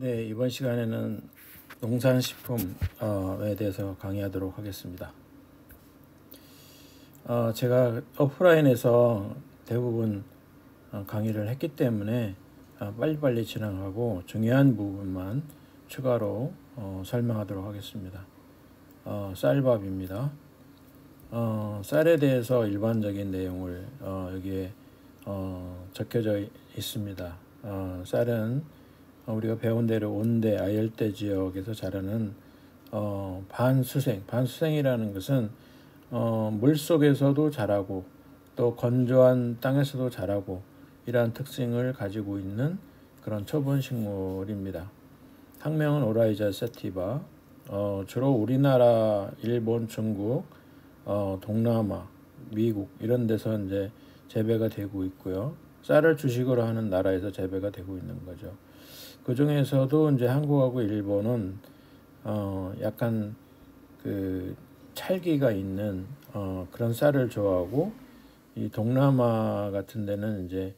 네, 이번 시간에는 농산식품에 대해서 강의하도록 하겠습니다. 제가 오프라인에서 대부분 강의를 했기 때문에 빨리빨리 진행하고 중요한 부분만 추가로 설명하도록 하겠습니다. 쌀밥입니다. 쌀에 대해서 일반적인 내용을 여기에 적혀져 있습니다. 쌀은 우리가 배운 대로 온대, 아열대 지역에서 자라는 반수생이라는 것은 물속에서도 자라고 또 건조한 땅에서도 자라고 이러한 특징을 가지고 있는 그런 초본 식물입니다. 학명은 오라이자 세티바. 주로 우리나라, 일본, 중국, 동남아, 미국 이런 데서 이제 재배가 되고 있고요. 쌀을 주식으로 하는 나라에서 재배가 되고 있는 거죠. 그 중에서도 이제 한국하고 일본은 약간 그 찰기가 있는 그런 쌀을 좋아하고, 이 동남아 같은 데는 이제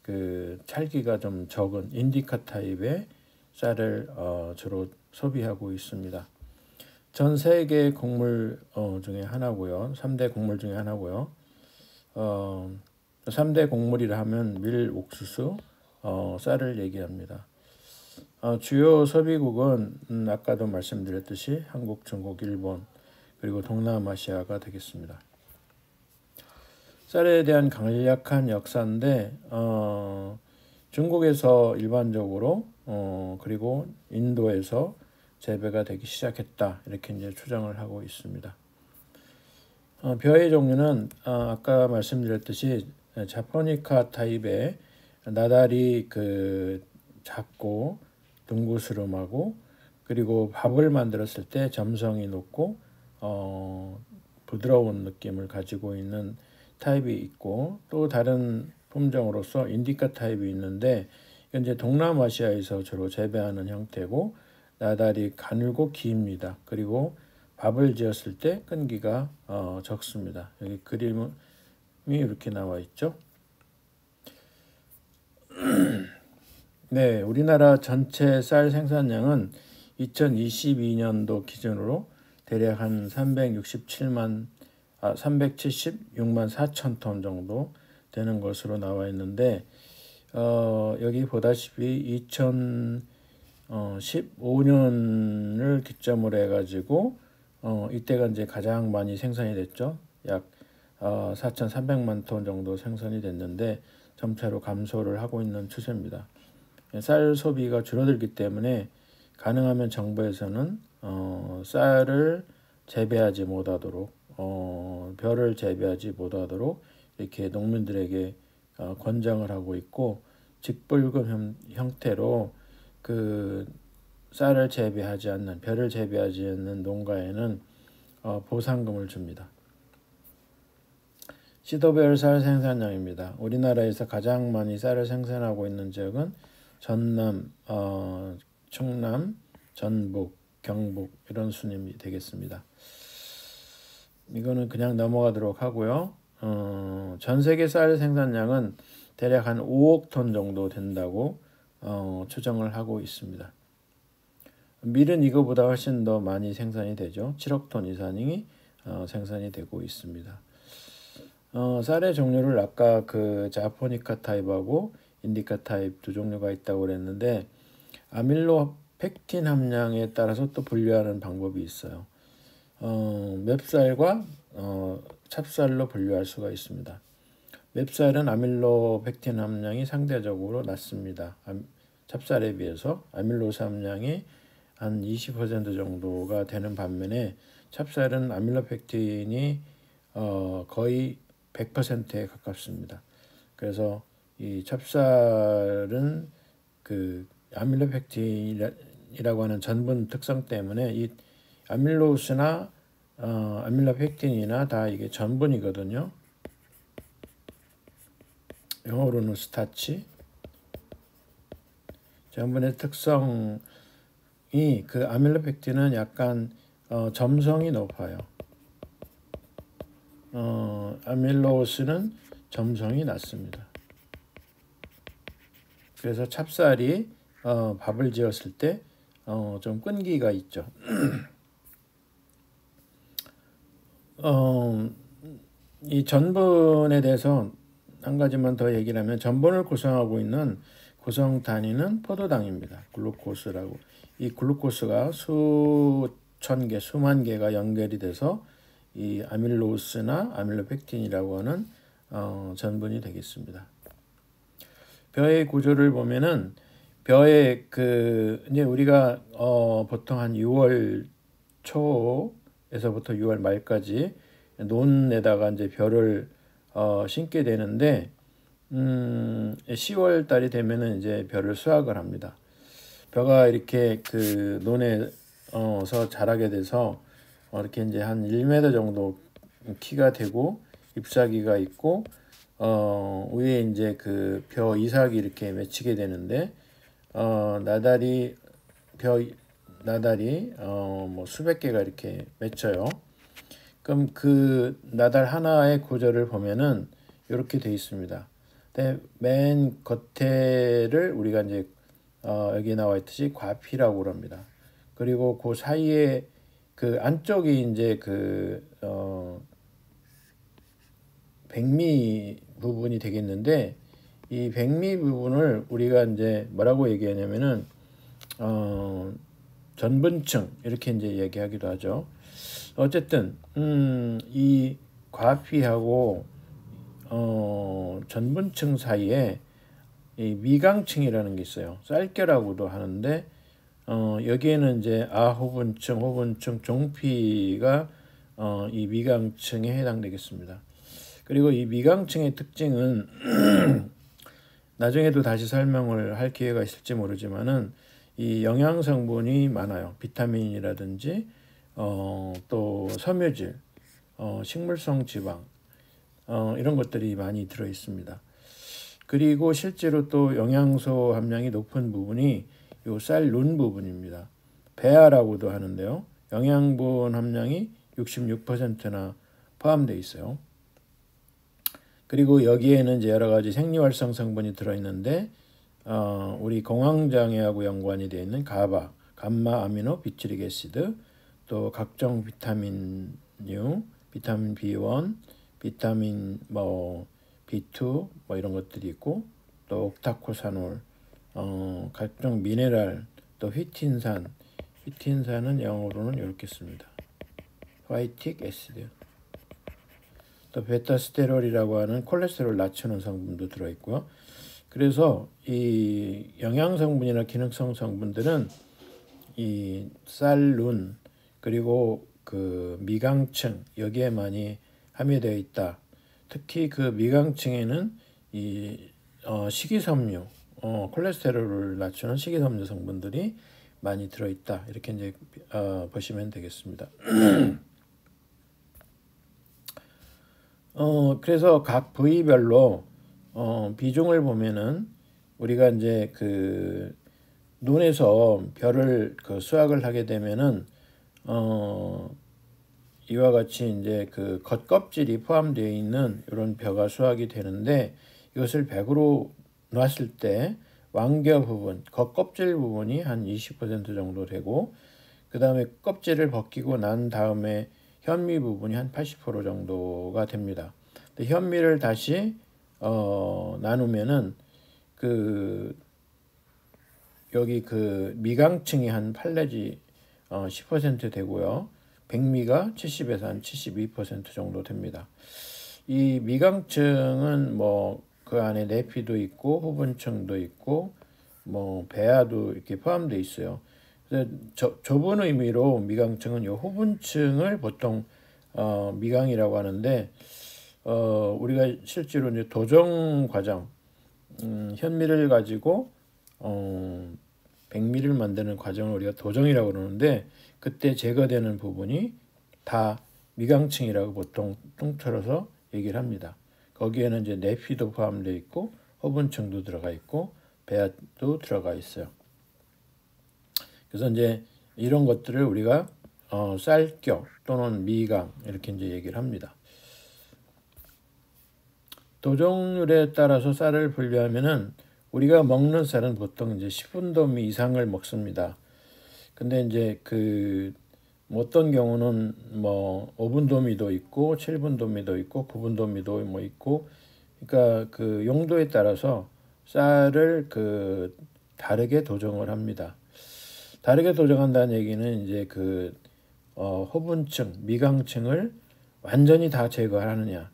그 찰기가 좀 적은 인디카 타입의 쌀을 주로 소비하고 있습니다. 전 세계 곡물 중에 하나고요. 3대 곡물 중에 하나고요. 3대 곡물이라 하면 밀, 옥수수, 쌀을 얘기합니다. 주요 소비국은 아까도 말씀드렸듯이 한국, 중국, 일본 그리고 동남아시아가 되겠습니다. 쌀에 대한 간략한 역사인데 중국에서 일반적으로 그리고 인도에서 재배가 되기 시작했다 이렇게 이제 추정을 하고 있습니다. 벼의 종류는 아까 말씀드렸듯이 자포니카 타입의 나달이 작고 둥그스름하고, 그리고 밥을 만들었을 때 점성이 높고 부드러운 느낌을 가지고 있는 타입이 있고, 또 다른 품종으로서 인디카 타입이 있는데 이건 이제 동남아시아에서 주로 재배하는 형태고 나달이 가늘고 깁니다. 그리고 밥을 지었을 때 끈기가 적습니다. 여기 그림이 이렇게 나와 있죠. 네, 우리나라 전체 쌀 생산량은 2022년도 기준으로 대략 한 376만 4천 톤 정도 되는 것으로 나와 있는데, 여기 보다시피 2015년을 기점으로 해가지고 이때가 이제 가장 많이 생산이 됐죠. 약 4,300만 톤 정도 생산이 됐는데 점차로 감소를 하고 있는 추세입니다. 쌀 소비가 줄어들기 때문에 가능하면 정부에서는 쌀을 재배하지 못하도록, 벼를 재배하지 못하도록 이렇게 농민들에게 권장을 하고 있고, 직불금 형태로 그 쌀을 재배하지 않는, 벼를 재배하지 않는 농가에는 보상금을 줍니다. 시도별 쌀 생산량입니다. 우리나라에서 가장 많이 쌀을 생산하고 있는 지역은 전남, 충남, 전북, 경북 이런 순임이 되겠습니다. 이거는 그냥 넘어가도록 하고요. 전 세계 쌀 생산량은 대략 한 5억 톤 정도 된다고 추정을 하고 있습니다. 밀은 이거보다 훨씬 더 많이 생산이 되죠. 7억 톤 이상이 생산이 되고 있습니다. 쌀의 종류를 아까 그 자포니카 타입하고 인디카 타입 두 종류가 있다고 그랬는데, 아밀로펙틴 함량에 따라서 또 분류하는 방법이 있어요. 맵쌀과 찹쌀로 분류할 수가 있습니다. 맵쌀은 아밀로펙틴 함량이 상대적으로 낮습니다. 찹쌀에 비해서 아밀로스 함량이 한 20% 정도가 되는 반면에 찹쌀은 아밀로펙틴이 거의 100%에 가깝습니다. 그래서 이 찹쌀은 그 아밀로펙틴이라고 하는 전분 특성 때문에 이 아밀로스나 아밀로펙틴이나 다 이게 전분이거든요. 영어로는 스타치. 전분의 특성이, 그 아밀로펙틴은 약간 점성이 높아요. 아밀로스는 점성이 낮습니다. 그래서 찹쌀이 밥을 지었을 때 좀 끈기가 있죠. 이 전분에 대해서 한 가지만 더 얘기를 하면, 전분을 구성하고 있는 구성 단위는 포도당입니다. 글루코스라고. 이 글루코스가 수천 개, 수만 개가 연결이 돼서 이 아밀로스나 아밀로펙틴이라고 하는 전분이 되겠습니다. 벼의 구조를 보면은, 벼의 이제 우리가 보통 한 6월 초에서부터 6월 말까지 논에다가 이제 벼를 심게 되는데, 10월 달이 되면은 이제 벼를 수확을 합니다. 벼가 이렇게 논에서 자라게 돼서 이렇게 이제 한 1m 정도 키가 되고, 잎사귀가 있고, 위에 이제 벼 이삭이 이렇게 맺히게 되는데, 나달이 뭐 수백 개가 이렇게 맺혀요. 그럼 그 나달 하나의 구조를 보면은 이렇게 돼 있습니다. 근데 맨 겉에를 우리가 이제 여기 나와 있듯이 과피라고 합니다. 그리고 그 사이에 그 안쪽이 이제 백미 부분이 되겠는데, 이 백미 부분을 우리가 이제 뭐라고 얘기하냐면은 전분층 이렇게 이제 얘기하기도 하죠. 어쨌든 이 과피하고 전분층 사이에 이 미강층이라는 게 있어요. 쌀결하고도 하는데, 여기에는 이제 아호분층, 호분층, 종피가 이 미강층에 해당되겠습니다. 그리고 이 미강층의 특징은 나중에도 다시 설명을 할 기회가 있을지 모르지만은, 이 영양 성분이 많아요. 비타민이라든지 또 섬유질, 식물성 지방, 이런 것들이 많이 들어 있습니다. 그리고 실제로 또 영양소 함량이 높은 부분이 요 쌀눈 부분입니다. 배아라고도 하는데요. 영양분 함량이 66%나 포함되어 있어요. 그리고 여기에는 이제 여러 가지 생리활성 성분이 들어있는데, 우리 공황장애하고 연관이 되어 있는 가바, 감마 아미노 비트릭 애시드, 또 각종 비타민류, 비타민 B1, 비타민 B2 이런 것들이 있고, 또 옥타코사놀, 각종 미네랄, 또 휘틴산은 영어로는 이렇게 씁니다. 화이틱 애시드. 또 베타스테롤이라고 하는 콜레스테롤 낮추는 성분도 들어있고요. 그래서 이 영양 성분이나 기능성 성분들은 이 쌀눈, 그리고 미강층, 여기에 많이 함유되어 있다. 특히 미강층에는 이 식이섬유, 콜레스테롤을 낮추는 식이섬유 성분들이 많이 들어있다. 이렇게 이제 보시면 되겠습니다. 그래서 각 부위별로 비중을 보면은, 우리가 이제 논에서 벼를 수확을 하게 되면은 이와 같이 이제 겉껍질이 포함되어 있는 이런 벼가 수확이 되는데, 이것을 100으로 놨을 때 왕겨 부분, 겉껍질 부분이 한 20% 정도 되고, 그 다음에 껍질을 벗기고 난 다음에 현미 부분이 한 80% 정도가 됩니다. 근데 현미를 다시 나누면은 여기 미강층이 한 8 내지 10% 되고요. 백미가 70에서 한 72% 정도 됩니다. 이 미강층은 그 안에 내피도 있고 호분층도 있고 배아도 이렇게 포함되어 있어요. 그래서 좁은 의미로 미강층은 이 호분층을 보통 미강이라고 하는데, 우리가 실제로 이제 도정 과정, 현미를 가지고 백미를 만드는 과정을 우리가 도정이라고 그러는데, 그때 제거되는 부분이 다 미강층이라고 보통 통틀어서 얘기를 합니다. 거기에는 이제 내피도 포함되어 있고 호분층도 들어가 있고 배아도 들어가 있어요. 그래서 이제 이런 것들을 우리가 쌀겨 또는 미강 이렇게 이제 얘기를 합니다. 도정률에 따라서 쌀을 분류하면은 우리가 먹는 쌀은 보통 이제 10분도미 이상을 먹습니다. 근데 이제 어떤 경우는 뭐 5분도미도 있고 7분도미도 있고 9분도미도 뭐 있고, 그러니까 그 용도에 따라서 쌀을 다르게 도정을 합니다. 다르게 도정한다는 얘기는 이제 호분층, 미강층을 완전히 다 제거하느냐,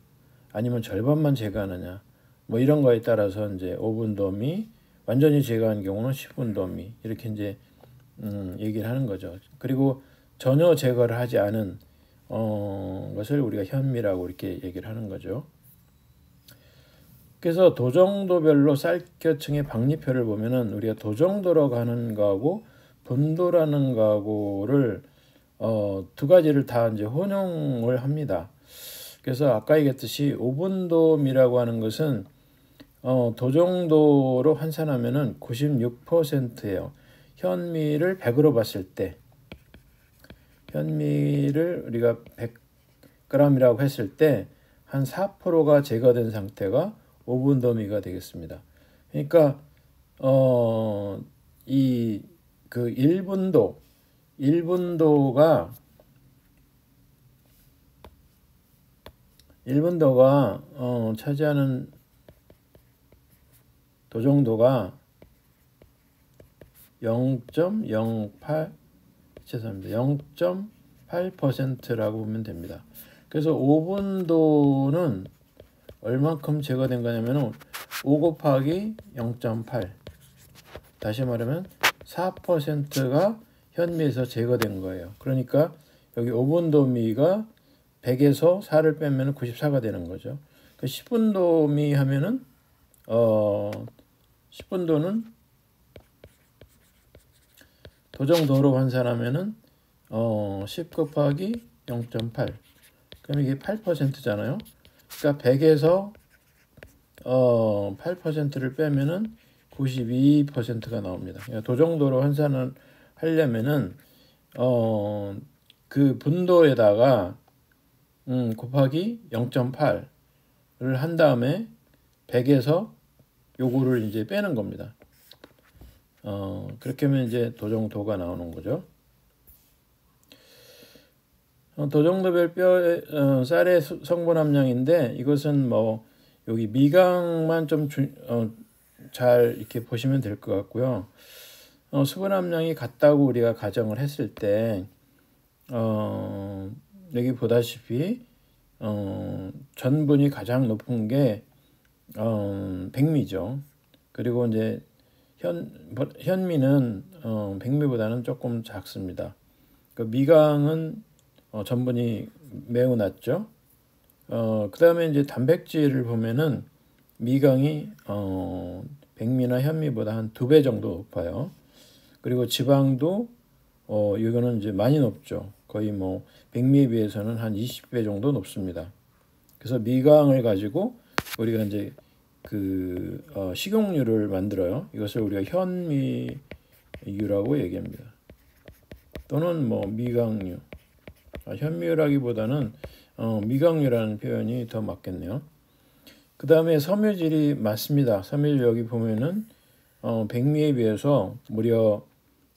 아니면 절반만 제거하느냐, 뭐 이런 거에 따라서 이제 5분도미, 완전히 제거한 경우는 10분도미 이렇게 이제 얘기를 하는 거죠. 그리고 전혀 제거를 하지 않은 것을 우리가 현미라고 이렇게 얘기를 하는 거죠. 그래서 도정도별로 쌀겨층의 박리표를 보면은 우리가 도정도로 가는 거하고 분도라는 거하고를 두 가지를 다 이제 혼용을 합니다. 그래서 아까 얘기했듯이 5분도미라고 하는 것은 도정도로 환산하면은 96%예요. 현미를 100으로 봤을 때, 현미를 우리가 100g이라고 했을 때 한 4%가 제거된 상태가 5분도미가 되겠습니다. 그러니까 1분도가 차지하는 도정도가 0.8%라고 보면 됩니다. 그래서 5분도는 얼만큼 제거된 거냐면 5 곱하기 0.8, 다시 말하면 4%가 현미에서 제거된 거예요. 그러니까 여기 5분도미가 100에서 4를 빼면 94가 되는 거죠. 10분도미 하면은 10분도는 도정도로 환산하면은 10 곱하기 0.8, 그럼 이게 8%잖아요. 그러니까 100에서 8%를 빼면은 92%가 나옵니다. 그러니까 도정도로 환산을 하려면은 그 분도에다가 곱하기 0.8을 한 다음에 100에서 요거를 이제 빼는 겁니다. 그렇게 하면 이제 도정도가 나오는 거죠. 도정도별 쌀의 성분 함량인데, 이것은 뭐 여기 미강만 좀 잘 이렇게 보시면 될 것 같고요. 수분 함량이 같다고 우리가 가정을 했을 때 여기 보다시피 전분이 가장 높은 게 백미죠. 그리고 이제 현미는 백미보다는 조금 작습니다. 미강은 전분이 매우 낮죠. 그 다음에 이제 단백질을 보면은 미강이 백미나 현미보다 한 2배 정도 높아요. 그리고 지방도 이거는 이제 많이 높죠. 거의 뭐 백미에 비해서는 한 20배 정도 높습니다. 그래서 미강을 가지고 우리가 이제 식용유를 만들어요. 이것을 우리가 현미유라고 얘기합니다. 또는 뭐 미강유. 현미유라기보다는 미강유라는 표현이 더 맞겠네요. 그 다음에 섬유질이 많습니다. 섬유질 여기 보면은 백미에 비해서 무려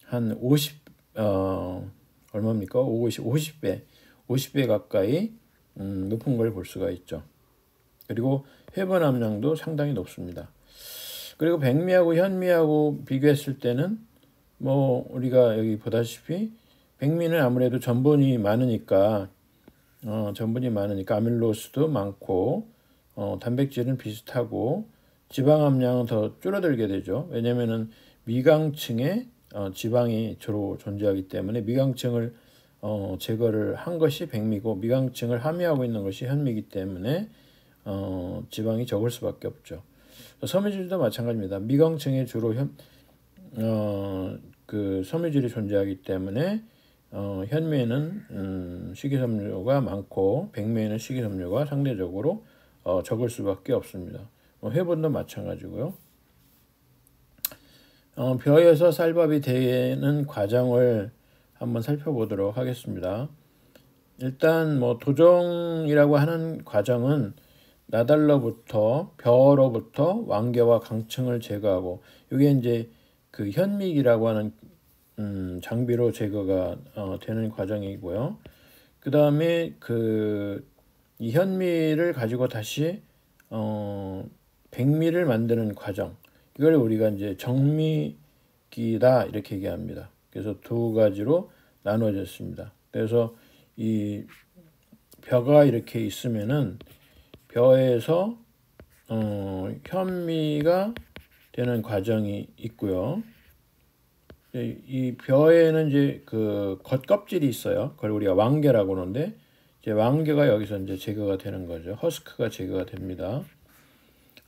한 50배 가까이 높은 걸 볼 수가 있죠. 그리고 회분 함량도 상당히 높습니다. 그리고 백미하고 현미하고 비교했을 때는 뭐 우리가 여기 보다시피 백미는 아무래도 전분이 많으니까 아밀로스도 많고 단백질은 비슷하고 지방 함량은 더 줄어들게 되죠. 왜냐면은 미강층에 지방이 주로 존재하기 때문에 미강층을 제거를 한 것이 백미고 미강층을 함유하고 있는 것이 현미이기 때문에 지방이 적을 수밖에 없죠. 섬유질도 마찬가지입니다. 미강층에 주로 섬유질이 존재하기 때문에 현미에는 식이섬유가 많고 백미에는 식이섬유가 상대적으로 적을 수밖에 없습니다. 회분도 마찬가지고요. 벼에서 쌀밥이 되는 과정을 한번 살펴보도록 하겠습니다. 일단 뭐 도정이라고 하는 과정은 나달로부터 벼로부터 완개와 강층을 제거하고, 이게 이제 그 현미기라고 하는 장비로 제거가 되는 과정이고요. 그 다음에 이 현미를 가지고 다시 백미를 만드는 과정, 이걸 우리가 이제 정미기다 이렇게 얘기합니다. 그래서 두 가지로 나눠졌습니다. 그래서 이 벼가 이렇게 있으면은 벼에서 현미가 되는 과정이 있고요. 이 벼에는 이제 그 겉껍질이 있어요. 그걸 우리가 완개라고 하는데, 이제 완개가 여기서 이제 제거가 되는 거죠. 허스크가 제거가 됩니다.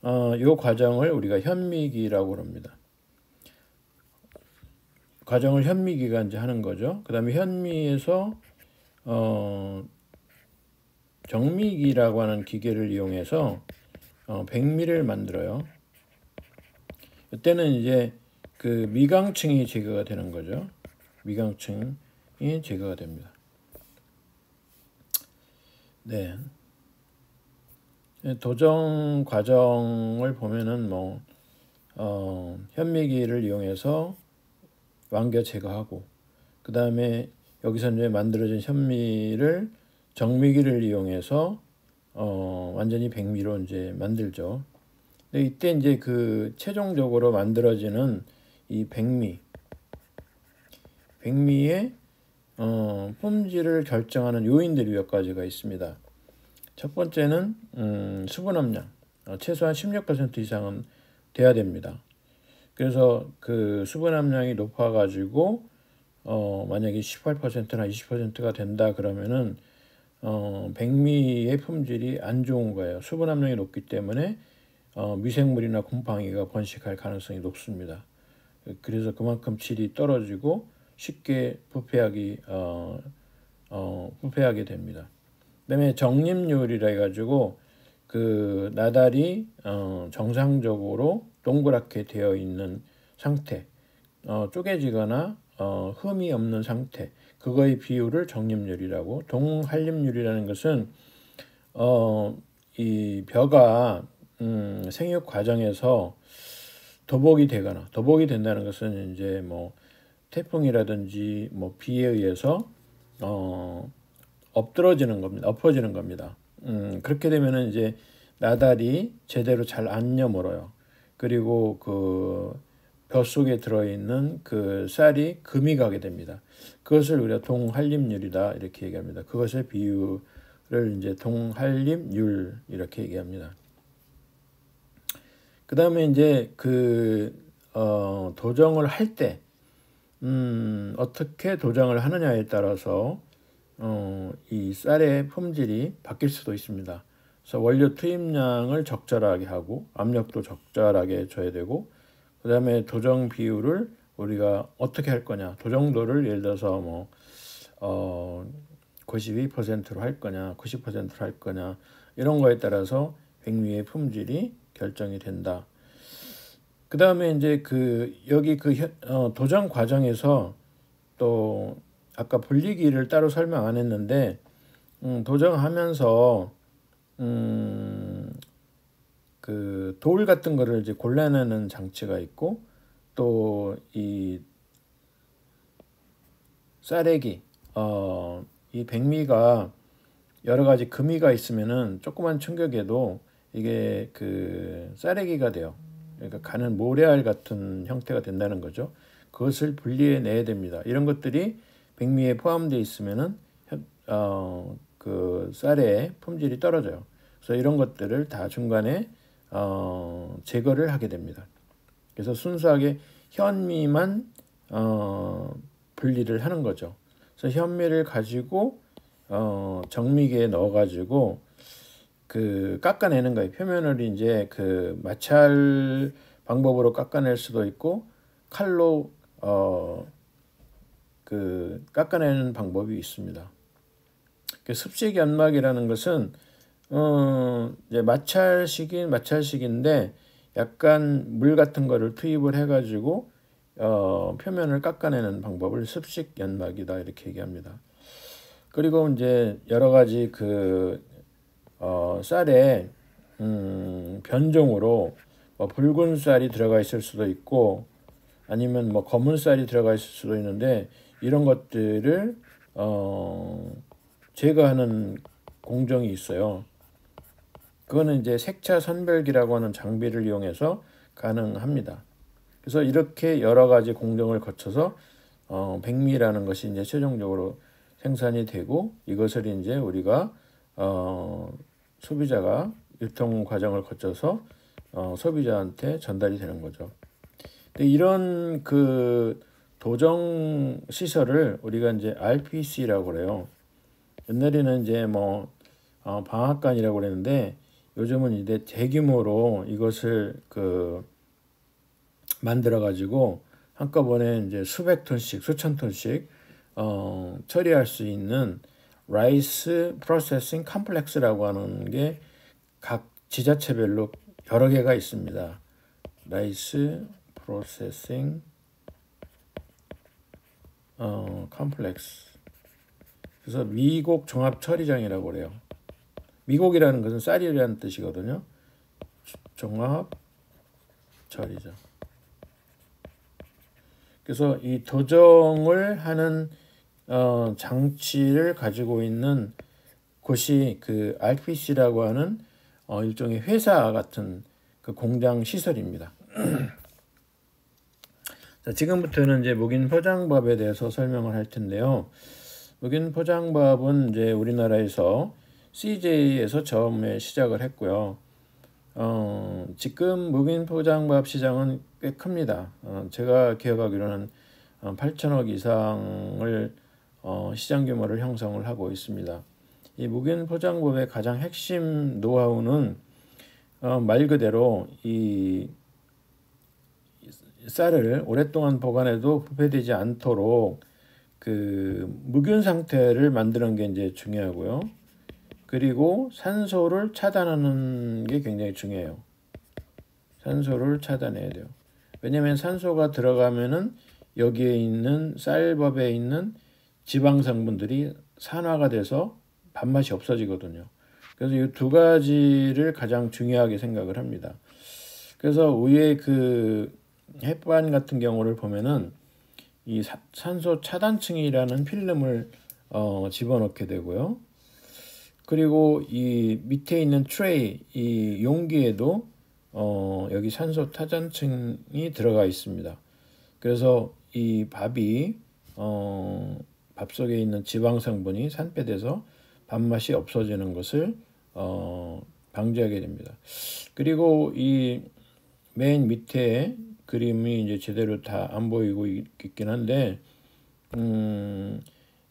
요 과정을 우리가 현미기라고 합니다. 과정을 현미기가 이제 하는 거죠. 그 다음에 현미에서 정미기라고 하는 기계를 이용해서 백미를 만들어요. 이때는 이제 그 미강층이 제거가 되는 거죠. 미강층이 제거가 됩니다. 네. 도정 과정을 보면은 뭐 현미기를 이용해서 완개 제거하고, 그 다음에 여기서 이제 만들어진 현미를 정미기를 이용해서 완전히 백미로 이제 만들죠. 근데 이때 이제 그 최종적으로 만들어지는 이 백미의 품질을 결정하는 요인들이 몇 가지가 있습니다. 첫 번째는 수분 함량, 최소한 16% 이상은 돼야 됩니다. 그래서 그 수분 함량이 높아가지고 만약에 18%나 20%가 된다 그러면은 백미의 품질이 안 좋은 거예요. 수분 함량이 높기 때문에 미생물이나 곰팡이가 번식할 가능성이 높습니다. 그래서 그만큼 질이 떨어지고 쉽게 부패하게 됩니다. 그다음에 정립률이라 해가지고 그 나달이 정상적으로 동그랗게 되어 있는 상태, 쪼개지거나 흠이 없는 상태, 그거의 비율을 정립률이라고. 동한립률이라는 것은 이 벼가 생육 과정에서 도복이 된다는 것은 이제 뭐 태풍이라든지 뭐 비에 의해서 엎어지는 겁니다. 그렇게 되면은 이제 나달이 제대로 잘 안 여물어요. 그리고 그 벼 속에 들어있는 그 쌀이 금이 가게 됩니다. 그것을 우리가 동한립률이다 이렇게 얘기합니다. 그것의 비율을 이제 동한립률 이렇게 얘기합니다. 그 다음에 이제 도정을 할 때 어떻게 도정을 하느냐에 따라서 이 쌀의 품질이 바뀔 수도 있습니다. 그래서 원료 투입량을 적절하게 하고 압력도 적절하게 줘야 되고, 그 다음에 도정 비율을 우리가 어떻게 할 거냐, 도정도를 예를 들어서 뭐 92%로 할 거냐, 90%로 할 거냐, 이런 거에 따라서 백미의 품질이 결정이 된다. 그 다음에 이제 여기 도정 과정에서 또 아까 분리기를 따로 설명 안 했는데, 도정하면서 그 돌 같은 거를 이제 골라내는 장치가 있고, 또 이 쌀액이 이 백미가 여러 가지 금이가 있으면은 조그만 충격에도 이게 그 쌀액이가 돼요. 그러니까 가는 모래알 같은 형태가 된다는 거죠. 그것을 분리해 내야 됩니다. 이런 것들이 백미에 포함되어 있으면은 그 쌀의 품질이 떨어져요. 그래서 이런 것들을 다 중간에 제거를 하게 됩니다. 그래서 순수하게 현미만 분리를 하는 거죠. 그래서 현미를 가지고 정미기에 넣어가지고 그 깎아내는 거예요. 표면을 이제 그 마찰 방법으로 깎아낼 수도 있고, 칼로 그 깎아내는 방법이 있습니다. 습식 연막이라는 것은 이제 마찰식인데 약간 물 같은 거를 투입을 해가지고 표면을 깎아내는 방법을 습식 연막이다 이렇게 얘기합니다. 그리고 이제 여러 가지 쌀에 변종으로 뭐 붉은 쌀이 들어가 있을 수도 있고 아니면 뭐 검은 쌀이 들어가 있을 수도 있는데 이런 것들을 제거하는 공정이 있어요. 그거는 이제 색차 선별기라고 하는 장비를 이용해서 가능합니다. 그래서 이렇게 여러 가지 공정을 거쳐서 백미라는 것이 이제 최종적으로 생산이 되고 이것을 이제 우리가 소비자가 유통 과정을 거쳐서 소비자한테 전달이 되는 거죠. 근데 이런 그 도정 시설을 우리가 이제 RPC라고 그래요. 옛날에는 이제 뭐 방앗간이라고 그랬는데 요즘은 이제 대규모로 이것을 그 만들어 가지고 한꺼번에 이제 수백 톤씩 수천 톤씩 처리할 수 있는 라이스 프로세싱 컴플렉스라고 하는 게 각 지자체별로 여러 개가 있습니다. 라이스 프로세싱 컴플렉스. 그래서 미곡 종합 처리장이라고 그래요. 미곡이라는 것은 쌀이라는 뜻이거든요. 종합 처리장. 그래서 이 도정을 하는 장치를 가지고 있는 곳이 그 RPC라고 하는 일종의 회사 같은 그 공장 시설입니다. 자, 지금부터는 이제 무긴 포장밥에 대해서 설명을 할 텐데요. 무긴 포장밥은 이제 우리나라에서 CJ에서 처음에 시작을 했고요. 지금 무긴 포장밥 시장은 꽤 큽니다. 제가 기억하기로는 8천억 이상을 시장 규모를 형성을 하고 있습니다. 이 무긴 포장밥의 가장 핵심 노하우는 말 그대로 이 쌀을 오랫동안 보관해도 부패되지 않도록 그 무균 상태를 만드는 게 이제 중요하고요. 그리고 산소를 차단하는 게 굉장히 중요해요. 산소를 차단해야 돼요. 왜냐하면 산소가 들어가면은 여기에 있는 쌀밥에 있는 지방 성분들이 산화가 돼서 밥맛이 없어지거든요. 그래서 이 두 가지를 가장 중요하게 생각을 합니다. 그래서 위에 그 햇반 같은 경우를 보면은 이 산소 차단층이라는 필름을 집어넣게 되고요. 그리고 이 밑에 있는 트레이, 이 용기에도 여기 산소 차단층이 들어가 있습니다. 그래서 이 밥이 밥 속에 있는 지방 성분이 산패돼서 밥맛이 없어지는 것을 방지하게 됩니다. 그리고 이 맨 밑에 그림이 이제 제대로 다 안 보이고 있긴 한데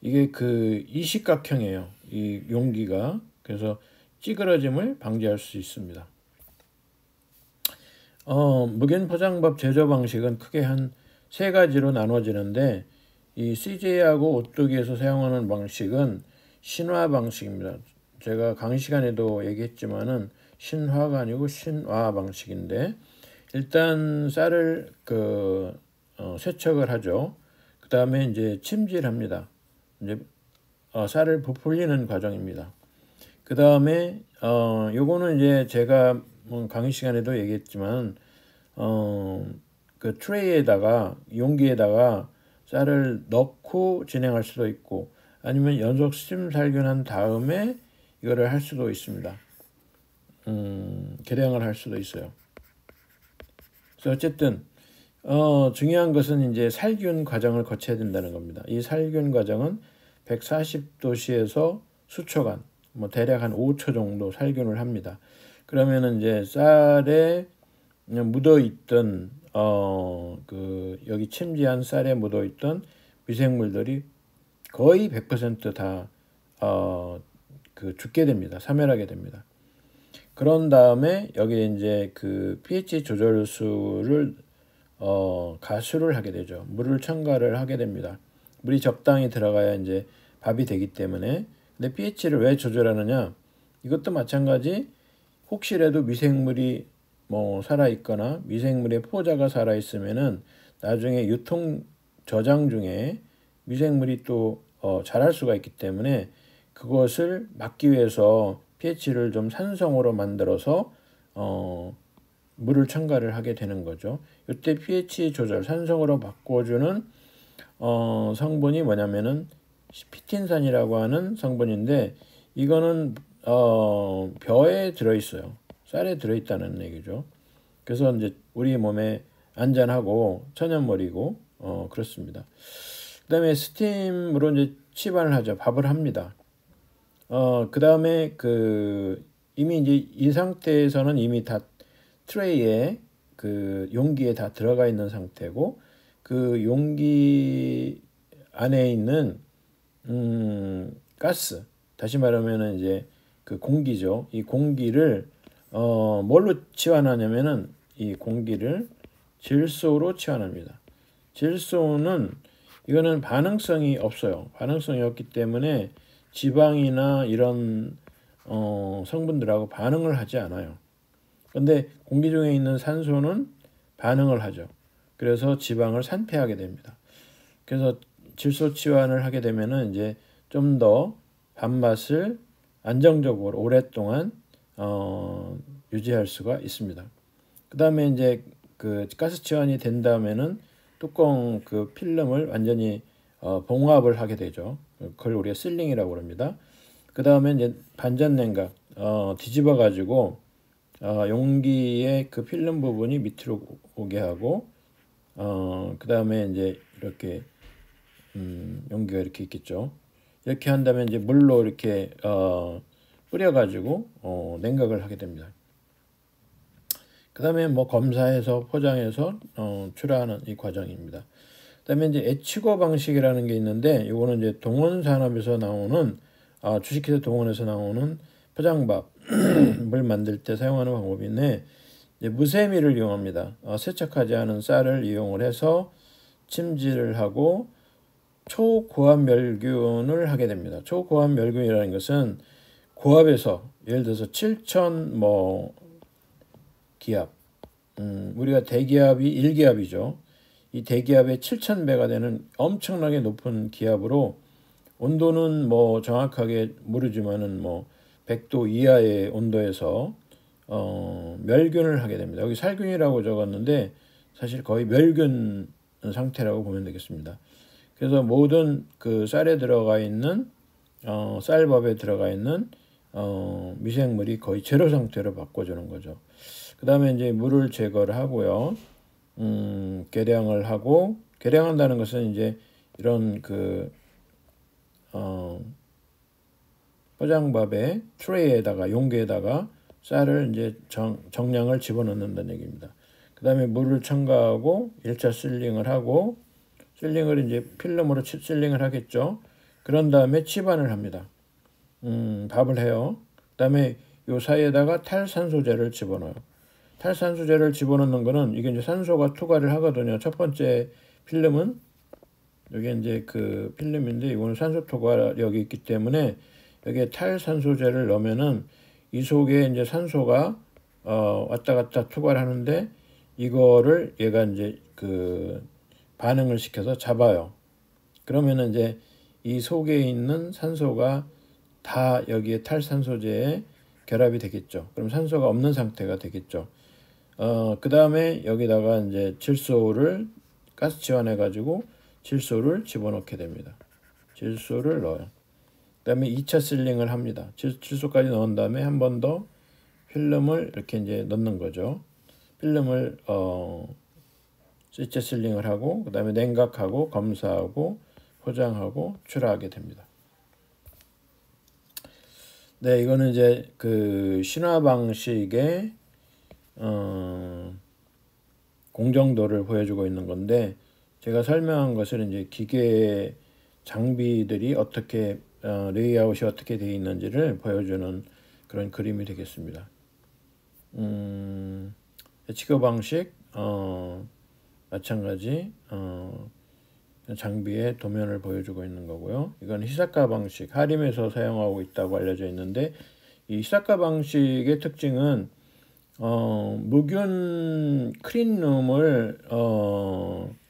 이게 그 이식각형이에요. 이 용기가. 그래서 찌그러짐을 방지할 수 있습니다. 무균 포장밥 제조 방식은 크게 한 세 가지로 나눠지는데 이 CJ하고 오뚜기에서 사용하는 방식은 신화 방식입니다. 제가 강의 시간에도 얘기했지만은 신화가 아니고 신화 방식인데 일단 쌀을 세척을 하죠. 그 다음에 이제 침질합니다. 이제 쌀을 부풀리는 과정입니다. 그 다음에 요거는 이제 제가 강의 시간에도 얘기했지만 그 트레이에다가 용기에다가 쌀을 넣고 진행할 수도 있고 아니면 연속 스팀 살균한 다음에 이거를 할 수도 있습니다. 계량을 할 수도 있어요. 그래서 어쨌든 중요한 것은 이제 살균 과정을 거쳐야 된다는 겁니다. 이 살균 과정은 140도씨에서 수초간, 뭐 대략 한 5초 정도 살균을 합니다. 그러면은 이제 쌀에 묻어 있던 여기 침지한 쌀에 묻어 있던 미생물들이 거의 100% 다 죽게 됩니다. 사멸하게 됩니다. 그런 다음에 여기에 이제 그 pH 조절수를 가수를 하게 되죠. 물을 첨가를 하게 됩니다. 물이 적당히 들어가야 이제 밥이 되기 때문에. 근데 pH를 왜 조절하느냐? 이것도 마찬가지. 혹시라도 미생물이 뭐 살아 있거나 미생물의 포자가 살아 있으면은 나중에 유통 저장 중에 미생물이 또 자랄 수가 있기 때문에 그것을 막기 위해서 pH를 좀 산성으로 만들어서 물을 첨가를 하게 되는 거죠. 이때 pH 조절, 산성으로 바꿔주는 성분이 뭐냐면은 피틴산이라고 하는 성분인데, 이거는 벼에 들어있어요. 쌀에 들어있다는 얘기죠. 그래서 이제 우리 몸에 안전하고 천연물이고 그렇습니다. 그다음에 스팀으로 이제 치반을 하죠. 밥을 합니다. 그다음에 이미 이제 이 상태에서는 이미 다 트레이에 용기에 다 들어가 있는 상태고, 그 용기 안에 있는 가스, 다시 말하면은 이제 그 공기죠. 이 공기를 뭘로 치환하냐면은 이 공기를 질소로 치환합니다. 질소는 이거는 반응성이 없어요. 반응성이 없기 때문에 지방이나 이런 성분들하고 반응을 하지 않아요. 근데 공기 중에 있는 산소는 반응을 하죠. 그래서 지방을 산패하게 됩니다. 그래서 질소 치환을 하게 되면은 이제 좀 더 밥맛을 안정적으로 오랫동안 유지할 수가 있습니다. 그 다음에 이제 그 가스 치환이 된 다음에는 뚜껑 그 필름을 완전히 봉합을 하게 되죠. 그걸 우리가 실링이라고 합니다. 그 다음에 이제 반전 냉각 뒤집어 가지고 용기의 그 필름 부분이 밑으로 오게 하고, 그 다음에 이제 이렇게 용기가 이렇게 있겠죠. 이렇게 한다면 이제 물로 이렇게 뿌려가지고 냉각을 하게 됩니다. 그 다음에 뭐 검사해서 포장해서 출하하는 이 과정입니다. 그 다음에 이제 에치고 방식이라는 게 있는데, 이거는 이제 동원산업에서 나오는 주식회사 동원에서 나오는 포장밥을 만들 때 사용하는 방법인데, 이제 무세미를 이용합니다. 세척하지 않은 쌀을 이용을 해서 침질을 하고 초고압 멸균을 하게 됩니다. 초고압 멸균이라는 것은 고압에서 예를 들어서 7,000 기압, 우리가 대기압이 1기압이죠. 이 대기압의 7,000배가 되는 엄청나게 높은 기압으로, 온도는 뭐 정확하게 모르지만은 100도 이하의 온도에서 멸균을 하게 됩니다. 여기 살균이라고 적었는데 사실 거의 멸균 상태라고 보면 되겠습니다. 그래서 모든 그 쌀에 들어가 있는 쌀밥에 들어가 있는 미생물이 거의 제로 상태로 바꿔주는 거죠. 그 다음에 이제 물을 제거를 하고요. 계량을 하고, 계량한다는 것은 이제 이런 포장밥에 트레이에다가 용기에다가 쌀을 이제 정량을 집어넣는다는 얘기입니다. 그 다음에 물을 첨가하고 1차 실링을 하고, 실링을 이제 필름으로 실링을 하겠죠. 그런 다음에 치반을 합니다. 밥을 해요. 그 다음에 요 사이에다가 탈산소제를 집어넣어요. 탈산소제를 집어넣는 거는 이게 이제 산소가 투과를 하거든요. 첫 번째 필름은 여기 이제 그 필름인데, 이거는 산소 투과력이 있기 때문에 여기에 탈산소제를 넣으면은 이 속에 이제 산소가 왔다 갔다 투과를 하는데, 이거를 얘가 이제 반응을 시켜서 잡아요. 그러면은 이제 이 속에 있는 산소가 다 여기에 탈산소제에 결합이 되겠죠. 그럼 산소가 없는 상태가 되겠죠. 그 다음에 여기다가 이제 질소를 가스 치환해 가지고 질소를 집어넣게 됩니다. 질소를 넣어요. 그 다음에 2차 실링을 합니다. 질소까지 넣은 다음에 한 번 더 필름을 이렇게 이제 넣는 거죠. 필름을 2차 실링을 하고, 그 다음에 냉각하고 검사하고 포장하고 출하하게 됩니다. 네, 이거는 이제 그 신화 방식의 공정도를 보여주고 있는 건데, 제가 설명한 것은 이제 기계 장비들이 어떻게 레이아웃이 어떻게 되어 있는지를 보여주는 그런 그림이 되겠습니다. 에치고 방식 마찬가지 장비의 도면을 보여주고 있는 거고요. 이건 히사카 방식, 하림에서 사용하고 있다고 알려져 있는데, 이 히사카 방식의 특징은 무균 클린룸을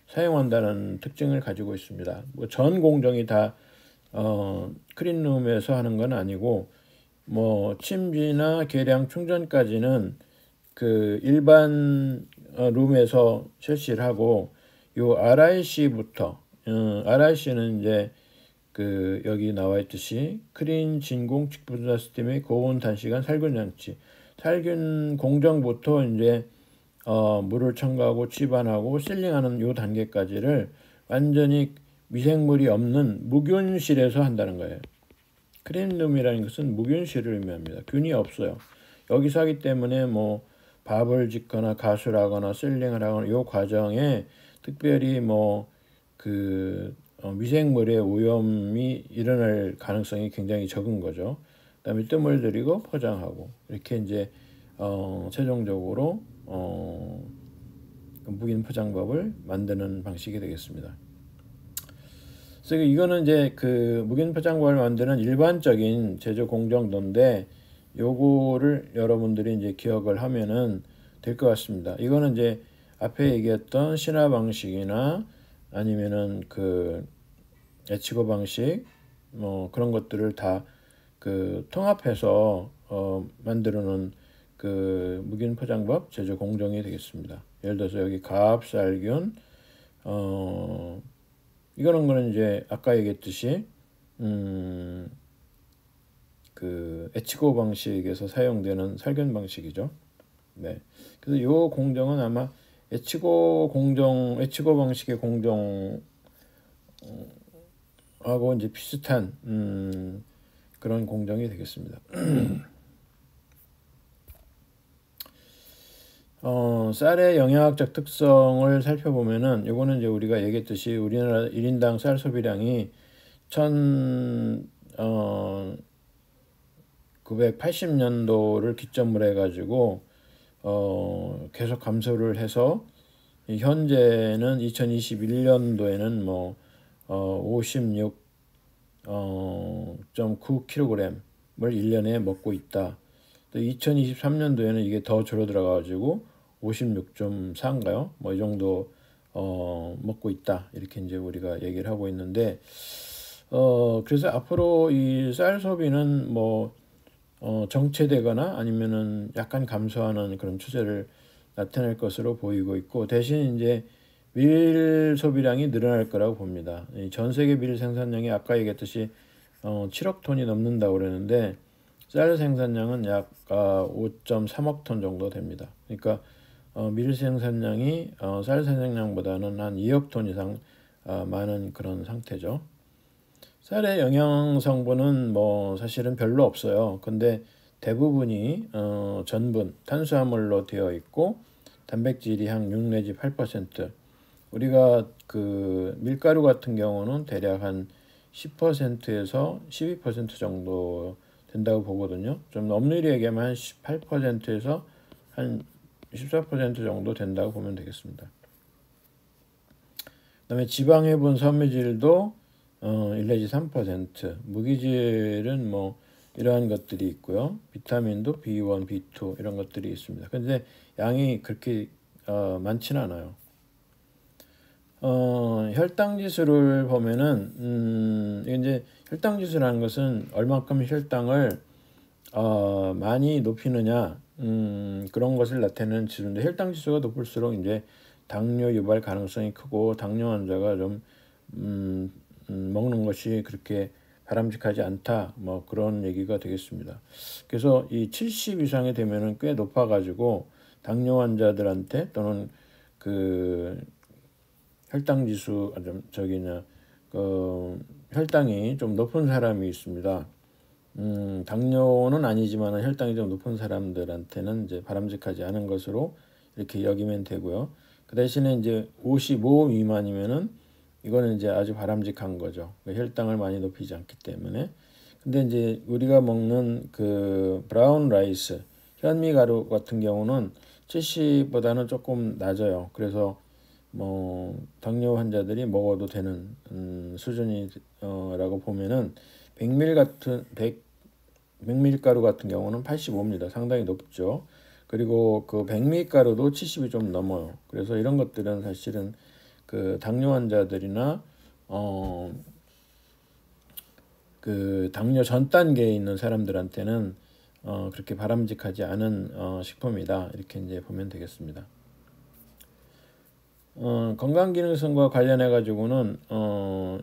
사용한다는 특징을 가지고 있습니다. 전 공정이 다 클린룸에서 하는 건 아니고, 뭐 침비나 계량 충전까지는 그 일반 룸에서 실시를 하고, 요 RIC부터 RIC는 이제 그 여기 나와 있듯이 크린 진공 직분자 시스템의 고온 단시간 살균 장치, 살균 공정부터 이제 물을 첨가하고 취반하고 실링하는 요 단계까지를 완전히 미생물이 없는 무균실에서 한다는 거예요. 크린룸이라는 것은 무균실을 의미합니다. 균이 없어요. 여기서 하기 때문에 뭐 밥을 짓거나 가수를 하거나 실링을 하거나 요 과정에 특별히 뭐 그 미생물의 오염이 일어날 가능성이 굉장히 적은 거죠. 그다음에 뜸을 들이고 포장하고 이렇게 이제 최종적으로 무균 포장법을 만드는 방식이 되겠습니다. 그래서 이거는 이제 그 무균 포장법을 만드는 일반적인 제조 공정도인데, 요거를 여러분들이 이제 기억을 하면은 될 것 같습니다. 이거는 이제 앞에 얘기했던 신화 방식이나 아니면은 그 에치고 방식 뭐 그런 것들을 다 그 통합해서 만들어놓은 그 무균 포장법 제조 공정이 되겠습니다. 예를 들어서 여기 가압살균 이거는 거는 이제 아까 얘기했듯이 그 에치고 방식에서 사용되는 살균 방식이죠. 네. 그래서 요 공정은 아마 에치고 방식의 공정하고 이제 비슷한 그런 공정이 되겠습니다. 쌀의 영양학적 특성을 살펴보면은, 요거는 이제 우리가 얘기했듯이 우리나라 1인당 쌀 소비량이 1980년도를 기점으로 해가지고 계속 감소를 해서 현재는 2021년도에는 뭐 56.9kg을 1년에 먹고 있다. 또 2023년도에는 이게 더 줄어들어가지고 56.4인가요? 뭐 이 정도 먹고 있다. 이렇게 이제 우리가 얘기를 하고 있는데, 그래서 앞으로 이 쌀 소비는 뭐 정체되거나 아니면은 약간 감소하는 그런 추세를 나타낼 것으로 보이고 있고, 대신 이제 밀 소비량이 늘어날 거라고 봅니다. 전 세계 밀 생산량이 아까 얘기했듯이 7억 톤이 넘는다고 그러는데, 쌀 생산량은 약 5.3억 톤 정도 됩니다. 그러니까 밀 생산량이 쌀 생산량보다는 한 2억 톤 이상 많은 그런 상태죠. 쌀의 영양 성분은 뭐 사실은 별로 없어요. 근데 대부분이 전분, 탄수화물로 되어 있고, 단백질이 한 6 내지 8%. 우리가 그 밀가루 같은 경우는 대략 한 10%에서 12% 정도 된다고 보거든요. 좀 엄밀히 얘기하면 한 18%에서 한 14% 정도 된다고 보면 되겠습니다. 그다음에 지방해분 섬유질도 1 내지 3%, 무기질은 뭐 이러한 것들이 있고요. 비타민도 B1, B2 이런 것들이 있습니다. 근데 양이 그렇게 많지는 않아요. 혈당 지수를 보면은 이제 혈당 지수라는 것은 얼만큼 혈당을 많이 높이느냐 그런 것을 나타내는 지수인데, 혈당 지수가 높을수록 이제 당뇨 유발 가능성이 크고, 당뇨 환자가 좀 먹는 것이 그렇게 바람직하지 않다, 뭐 그런 얘기가 되겠습니다. 그래서 이 70 이상이 되면은 꽤 높아가지고 당뇨 환자들한테 또는 그 혈당 지수 혈당이 좀 높은 사람이 있습니다. 당뇨는 아니지만 혈당이 좀 높은 사람들한테는 이제 바람직하지 않은 것으로 이렇게 여기면 되고요. 그 대신에 이제 55 미만이면은 이거는 이제 아주 바람직한 거죠. 혈당을 많이 높이지 않기 때문에. 근데 이제 우리가 먹는 그 브라운 라이스, 현미가루 같은 경우는 70보다는 조금 낮아요. 그래서 뭐 당뇨 환자들이 먹어도 되는 수준이라고 보면은 백밀가루 같은 경우는 85입니다. 상당히 높죠. 그리고 그 백미가루도 70이 좀 넘어요. 그래서 이런 것들은 사실은 그 당뇨 환자들이나 그 당뇨 전 단계에 있는 사람들한테는 그렇게 바람직하지 않은 식품이다, 이렇게 이제 보면 되겠습니다. 건강기능성과 관련해 가지고는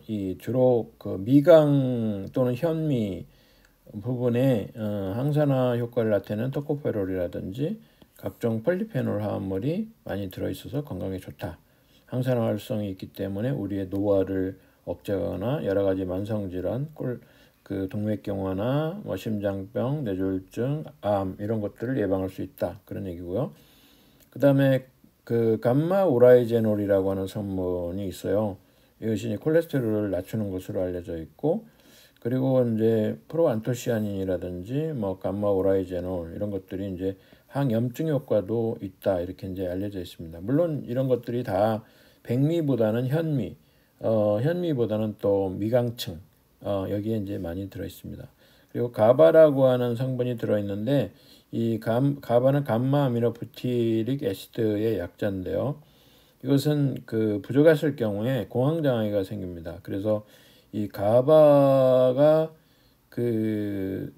이 주로 그 미강 또는 현미 부분에 항산화 효과를 나타내는 토코페롤이라든지 각종 폴리페놀 화합물이 많이 들어있어서 건강에 좋다. 항산화 활성이 있기 때문에 우리의 노화를 억제하거나 여러 가지 만성질환, 그 동맥경화나 뭐 심장병, 뇌졸중, 암 이런 것들을 예방할 수 있다, 그런 얘기고요. 그 다음에 그 감마 오라이제놀이라고 하는 성분이 있어요. 이것이 콜레스테롤을 낮추는 것으로 알려져 있고, 그리고 이제 프로안토시아닌이라든지 뭐 감마 오라이제놀 이런 것들이 이제 항염증 효과도 있다, 이렇게 이제 알려져 있습니다. 물론 이런 것들이 다 백미보다는 현미보다는 또 미강층 여기에 이제 많이 들어 있습니다. 그리고 가바라고 하는 성분이 들어 있는데, 이 가바는 감마 아미노부티릭 애시드의 약자인데요. 이것은 그 부족했을 경우에 공황 장애가 생깁니다. 그래서 이 가바가 그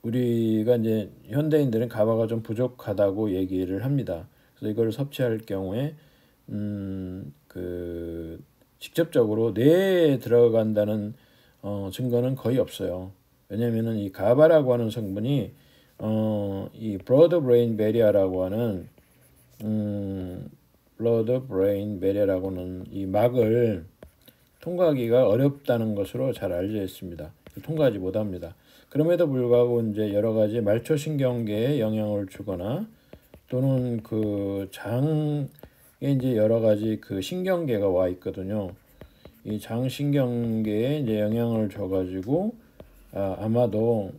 우리가 이제 현대인들은 가바가 좀 부족하다고 얘기를 합니다. 그래서 이걸 섭취할 경우에 그 직접적으로 뇌에 들어간다는 증거는 거의 없어요. 왜냐면은 이 가바라고 하는 성분이 이 블러드 브레인 베리어라고 하는 블러드 브레인 베리어라고는 이 막을 통과하기가 어렵다는 것으로 잘 알려져 있습니다. 통과하지 못합니다. 그럼에도 불구하고 이제 여러 가지 말초신경계에 영향을 주거나 또는 그 장에 이제 여러 가지 그 신경계가 와 있거든요. 이 장신경계에 이제 영향을 줘가지고 아마도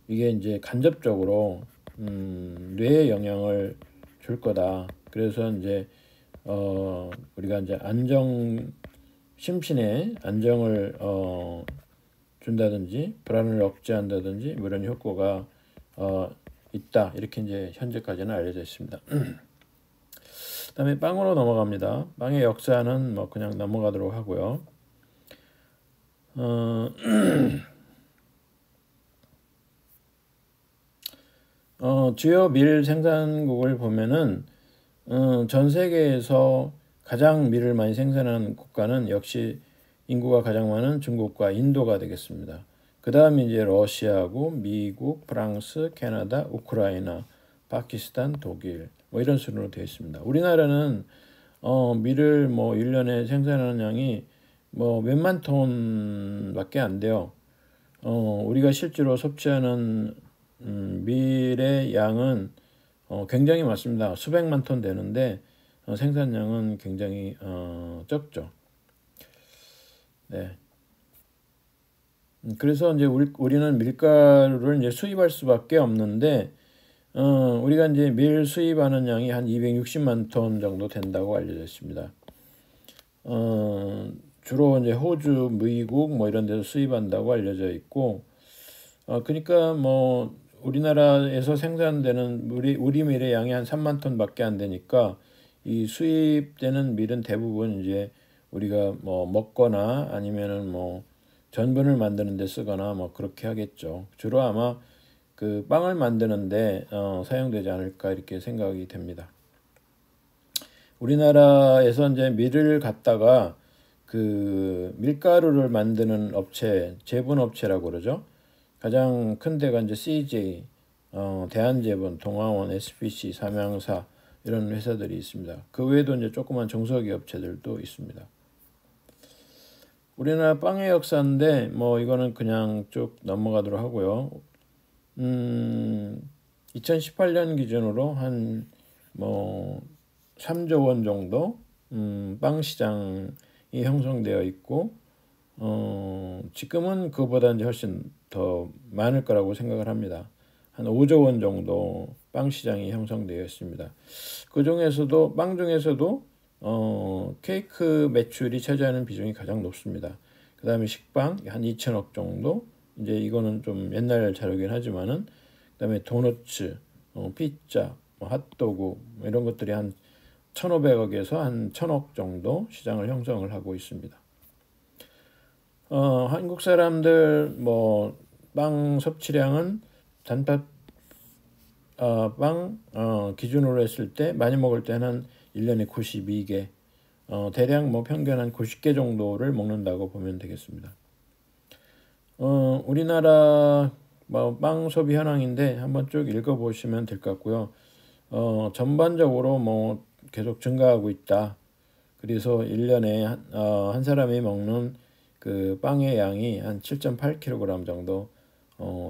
이게 이제 간접적으로 뇌에 영향을 줄 거다. 그래서 이제 우리가 이제 심신의 안정을 준다든지 불안을 억제한다든지 뭐 이런 효과가 있다, 이렇게 이제 현재까지는 알려져 있습니다. 그다음에 빵으로 넘어갑니다. 빵의 역사는 뭐 그냥 넘어가도록 하고요. 주요 밀 생산국을 보면은 전 세계에서 가장 밀을 많이 생산하는 국가는 역시 인구가 가장 많은 중국과 인도가 되겠습니다. 그 다음에 이제 러시아고 미국, 프랑스, 캐나다, 우크라이나, 파키스탄, 독일 뭐 이런 순으로 되어 있습니다. 우리나라는 밀을 뭐 1년에 생산하는 양이 뭐 몇만 톤밖에 안 돼요. 우리가 실제로 섭취하는 밀의 양은 굉장히 많습니다. 수백만 톤 되는데 생산량은 굉장히 적죠. 네. 그래서 이제 우리는 밀가루를 이제 수입할 수밖에 없는데, 우리가 이제 밀 수입하는 양이 한 260만 톤 정도 된다고 알려져 있습니다. 주로 이제 호주, 미국 뭐 이런 데서 수입한다고 알려져 있고, 그러니까 뭐 우리나라에서 생산되는 우리 밀의 양이 한 3만 톤밖에 안 되니까 이 수입되는 밀은 대부분 이제 우리가 뭐 먹거나 아니면은 뭐 전분을 만드는 데 쓰거나 뭐 그렇게 하겠죠. 주로 아마 그 빵을 만드는데 사용되지 않을까 이렇게 생각이 됩니다. 우리나라에서 이제 밀을 갖다가 그 밀가루를 만드는 업체, 제분업체라고 그러죠. 가장 큰 데가 이제 CJ, 대한제분, 동아원, SPC, 삼양사 이런 회사들이 있습니다. 그 외에도 이제 조그만 중소기업체들도 있습니다. 우리나라 빵의 역사인데 뭐 이거는 그냥 쭉 넘어가도록 하고요. 2018년 기준으로 한 뭐 3조 원 정도 빵 시장이 형성되어 있고, 지금은 그보다 이제 훨씬 더 많을 거라고 생각을 합니다. 한 5조 원 정도 빵 시장이 형성되어 있습니다. 그 중에서도 빵 중에서도 케이크 매출이 차지하는 비중이 가장 높습니다. 그 다음에 식빵 한 2천억 정도, 이제 이거는 좀 옛날 자료긴 하지만은, 그 다음에 도너츠, 피자, 핫도그 뭐 이런 것들이 한 1,500억에서 한 1,000억 정도 시장을 형성을 하고 있습니다. 한국 사람들 뭐 빵 섭취량은 단팥 빵 기준으로 했을 때 많이 먹을 때는 1년에 92개, 대략 뭐 평균 한 90개 정도를 먹는다고 보면 되겠습니다. 우리나라 뭐 빵 소비 현황인데 한번 쭉 읽어보시면 될 것 같고요. 전반적으로 뭐 계속 증가하고 있다. 그래서 1년에 한 사람이 먹는 그 빵의 양이 한 7.8kg 정도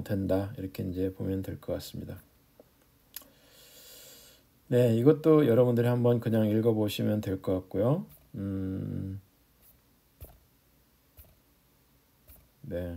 된다. 이렇게 이제 보면 될 것 같습니다. 네, 이것도 여러분들이 한번 그냥 읽어보시면 될 것 같고요. 네.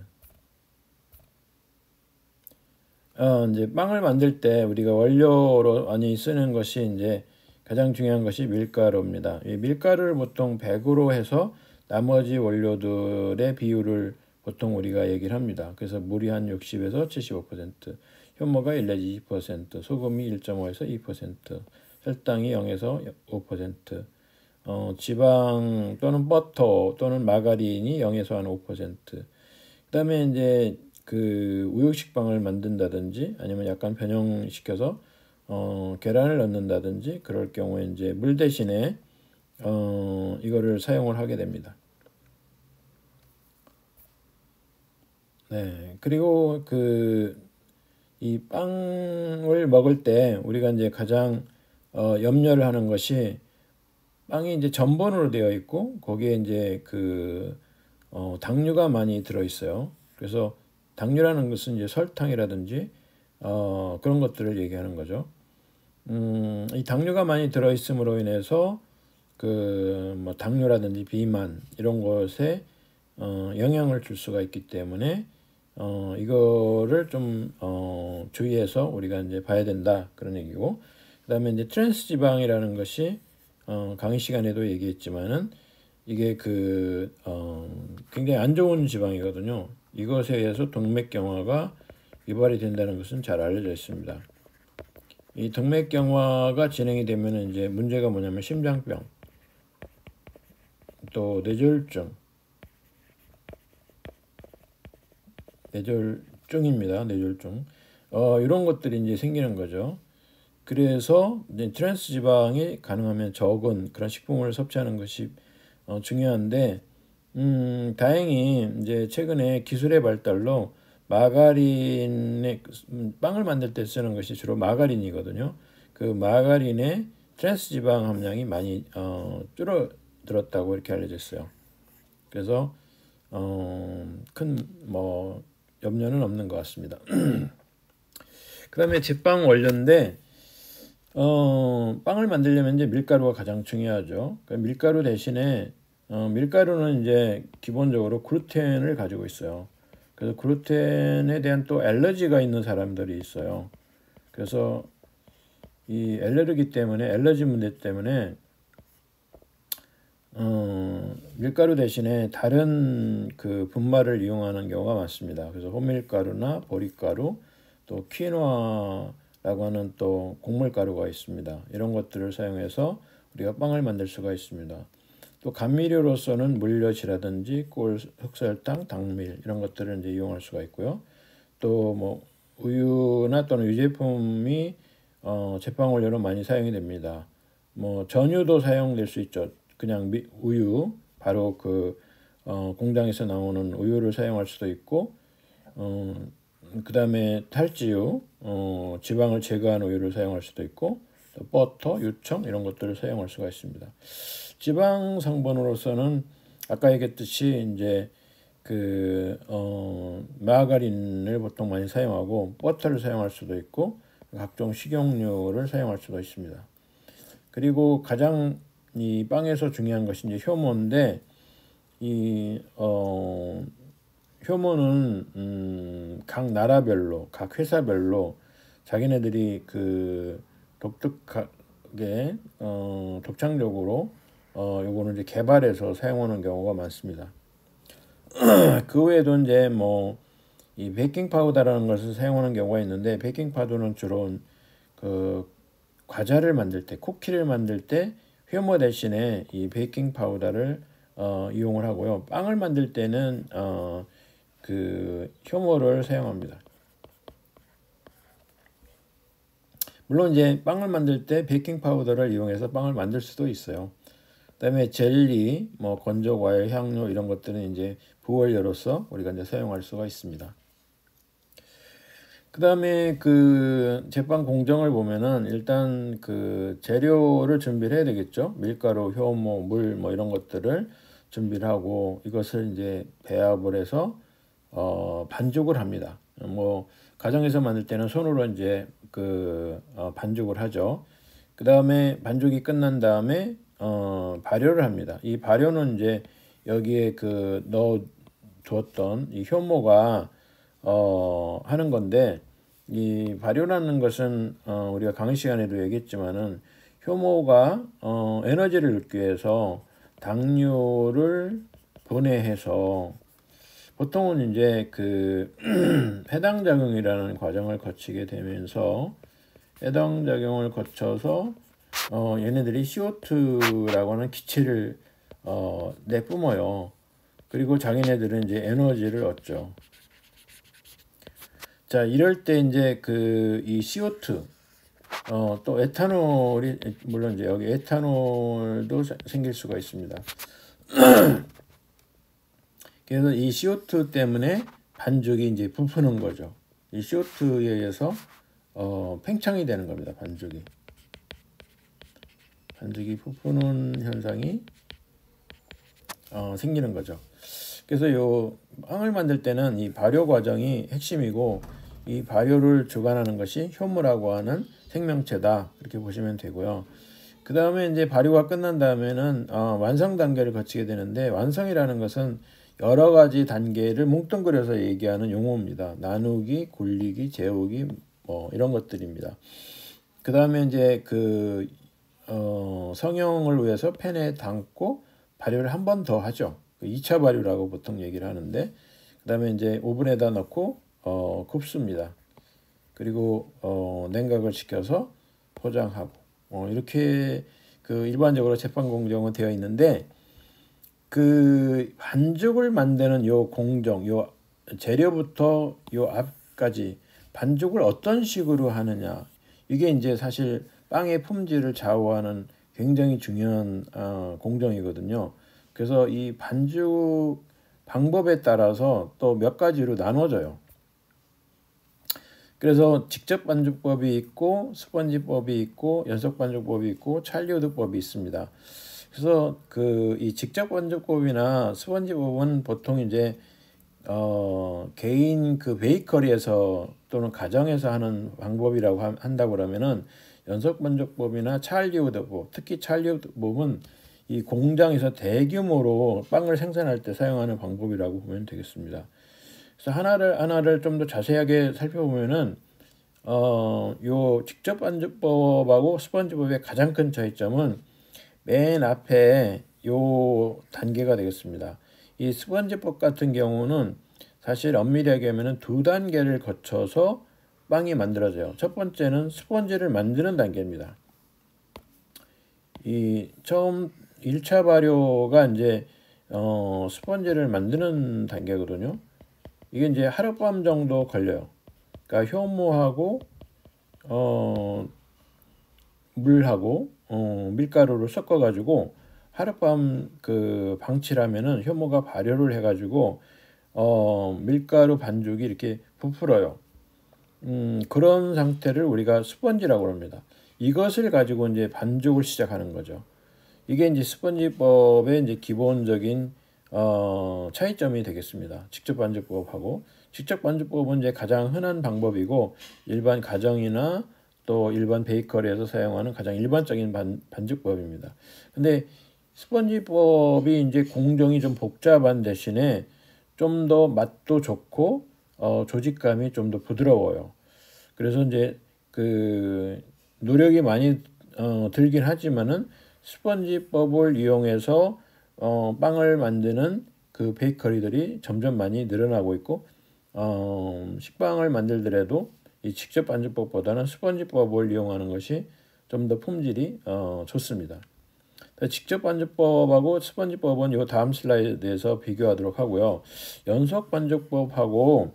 이제 빵을 만들 때 우리가 원료로 많이 쓰는 것이 이제 가장 중요한 것이 밀가루입니다. 이 밀가루를 보통 100으로 해서 나머지 원료들의 비율을 보통 우리가 얘기를 합니다. 그래서 물이 한 60에서 75%, 효모가 1 내지 2%, 소금이 1.5에서 2%, 혈당이 0에서 5%, 지방 또는 버터 또는 마가린이 0에서 한 5%. 그다음에 이제 그 우육식빵을 만든다든지 아니면 약간 변형시켜서 계란을 넣는다든지 그럴 경우에 이제 물 대신에 이거를 사용을 하게 됩니다. 네. 그리고 그 이 빵을 먹을 때 우리가 이제 가장 염려를 하는 것이 빵이 이제 전분으로 되어 있고 거기에 이제 그 당류가 많이 들어 있어요. 그래서 당류라는 것은 이제 설탕이라든지 그런 것들을 얘기하는 거죠. 이 당류가 많이 들어 있음으로 인해서 그 뭐 당뇨라든지 비만 이런 것에 영향을 줄 수가 있기 때문에 이거를 좀 주의해서 우리가 이제 봐야 된다 그런 얘기고, 그다음에 이제 트랜스 지방이라는 것이 강의 시간에도 얘기했지만은 이게 그 굉장히 안 좋은 지방이거든요. 이것에 의해서 동맥경화가 유발이 된다는 것은 잘 알려져 있습니다. 이 동맥경화가 진행이 되면 이제 문제가 뭐냐면 심장병, 또 뇌졸중입니다. 뇌졸중. 이런 것들이 이제 생기는 거죠. 그래서 이제 트랜스 지방이 가능하면 적은 그런 식품을 섭취하는 것이 중요한데, 다행히 이제 최근에 기술의 발달로 마가린의 빵을 만들 때 쓰는 것이 주로 마가린이거든요. 그 마가린의 트랜스 지방 함량이 많이 줄어들었다고 이렇게 알려졌어요. 그래서 큰 뭐 염려는 없는 것 같습니다. 그다음에 제빵 원료인데 빵을 만들려면 이제 밀가루가 가장 중요하죠. 그 밀가루 대신에 밀가루는 이제 기본적으로 글루텐을 가지고 있어요. 그래서 글루텐에 대한 또 알러지가 있는 사람들이 있어요. 그래서 이 알러지 문제 때문에 밀가루 대신에 다른 그 분말을 이용하는 경우가 많습니다. 그래서 호밀가루나 보리가루, 또 퀴노아라고 하는 또 곡물가루가 있습니다. 이런 것들을 사용해서 우리가 빵을 만들 수가 있습니다. 또 감미료로서는 물엿이라든지 꿀, 흑설탕, 당밀 이런 것들을 이제 이용할 수가 있고요. 또 뭐 우유나 또는 유제품이 제빵 원료로 많이 사용이 됩니다. 뭐 전유도 사용될 수 있죠. 그냥 우유 바로 그 공장에서 나오는 우유를 사용할 수도 있고, 그다음에 탈지유, 지방을 제거한 우유를 사용할 수도 있고, 또 버터, 유청 이런 것들을 사용할 수가 있습니다. 지방 성분으로서는 아까 얘기했듯이 이제 그 마가린을 보통 많이 사용하고 버터를 사용할 수도 있고 각종 식용유를 사용할 수도 있습니다. 그리고 가장 이 빵에서 중요한 것이 이제 효모인데, 이 효모는 각 나라별로 각 회사별로 자기네들이 그 독특하게 독창적으로 요거는 이제 개발해서 사용하는 경우가 많습니다. 그 외에도 이제 뭐 이 베이킹 파우더라는 것을 사용하는 경우가 있는데, 베이킹 파우더는 주로 그 과자를 만들 때, 쿠키를 만들 때 효모 대신에 이 베이킹 파우더를 이용을 하고요. 빵을 만들 때는 그 효모를 사용합니다. 물론 이제 빵을 만들 때 베이킹 파우더를 이용해서 빵을 만들 수도 있어요. 그다음에 젤리, 뭐 건조 과일, 향료 이런 것들은 이제 부원료로서 우리가 이제 사용할 수가 있습니다. 그다음에 그 제빵 공정을 보면은 일단 그 재료를 준비를 해야 되겠죠. 밀가루, 효모, 물 뭐 이런 것들을 준비를 하고 이것을 이제 배합을 해서 반죽을 합니다. 뭐 가정에서 만들 때는 손으로 이제 그 반죽을 하죠. 그다음에 반죽이 끝난 다음에 발효를 합니다. 이 발효는 이제 여기에 그 넣어 두었던 이 효모가 하는 건데 이 발효라는 것은 우리가 강의 시간에도 얘기했지만은 효모가 에너지를 얻기 위해서 당류를 분해해서 보통은 이제 그 해당 작용이라는 과정을 거치게 되면서 해당 작용을 거쳐서 얘네들이 CO2라고 하는 기체를 내뿜어요. 그리고 자기네들은 이제 에너지를 얻죠. 자, 이럴 때 이제 그 이 CO2 또 에탄올이 물론 이제 여기 에탄올도 생길 수가 있습니다. 그래서 이 CO2 때문에 반죽이 이제 부푸는 거죠. 이 CO2에 의해서 팽창이 되는 겁니다. 반죽이 부푸는 현상이 생기는 거죠. 그래서 요 빵을 만들 때는 이 발효 과정이 핵심이고 이 발효를 주관하는 것이 효모라고 하는 생명체다 이렇게 보시면 되고요. 그 다음에 이제 발효가 끝난 다음에는 완성 단계를 거치게 되는데 완성이라는 것은 여러 가지 단계를 뭉뚱그려서 얘기하는 용어입니다. 나누기, 굴리기, 재우기 뭐 이런 것들입니다. 그 다음에 이제 그 성형을 위해서 팬에 담고 발효를 한 번 더 하죠. 2차 발효라고 보통 얘기를 하는데 그 다음에 이제 오븐에다 넣고 굽습니다. 그리고 냉각을 시켜서 포장하고 이렇게 그 일반적으로 제빵 공정은 되어 있는데 그 반죽을 만드는 요 공정, 요 재료부터 요 앞까지 반죽을 어떤 식으로 하느냐 이게 이제 사실 빵의 품질을 좌우하는 굉장히 중요한 공정이거든요. 그래서 이 반죽 방법에 따라서 또 몇 가지로 나눠져요. 그래서 직접 반죽법이 있고 스펀지법이 있고 연속 반죽법이 있고 찰리우드법이 있습니다. 그래서 그 이 직접 반죽법이나 스펀지법은 보통 이제 개인 그 베이커리에서 또는 가정에서 하는 방법이라고 한다고 그러면은 연속 반죽법이나 찰리우드법, 특히 찰리우드법은 이 공장에서 대규모로 빵을 생산할 때 사용하는 방법이라고 보면 되겠습니다. 그래서 하나를 좀 더 자세하게 살펴보면은 요 직접 반죽법하고 스펀지법의 가장 큰 차이점은 맨 앞에 요 단계가 되겠습니다. 이 스펀지법 같은 경우는 사실 엄밀히 얘기하면 두 단계를 거쳐서 빵이 만들어져요. 첫 번째는 스펀지를 만드는 단계입니다. 이 처음 1차 발효가 이제 스펀지를 만드는 단계거든요. 이게 이제 하룻밤 정도 걸려요. 그러니까 효모하고 물하고 밀가루를 섞어 가지고 하룻밤 그 방치하면은 효모가 발효를 해 가지고 밀가루 반죽이 이렇게 부풀어요. 그런 상태를 우리가 스펀지라고 합니다. 이것을 가지고 이제 반죽을 시작하는 거죠. 이게 이제 스펀지법의 이제 기본적인 차이점이 되겠습니다. 직접 반죽법하고 직접 반죽법은 이제 가장 흔한 방법이고 일반 가정이나 또 일반 베이커리에서 사용하는 가장 일반적인 반죽법입니다. 근데 스펀지법이 이제 공정이 좀 복잡한 대신에 좀 더 맛도 좋고 조직감이 좀 더 부드러워요. 그래서 이제 그 노력이 많이 들긴 하지만은 스펀지법을 이용해서 빵을 만드는 그 베이커리들이 점점 많이 늘어나고 있고 식빵을 만들더라도 이 직접 반죽법보다는 스펀지법을 이용하는 것이 좀 더 품질이 좋습니다. 직접 반죽법하고 스펀지법은 요 다음 슬라이드에서 비교하도록 하고요. 연속 반죽법하고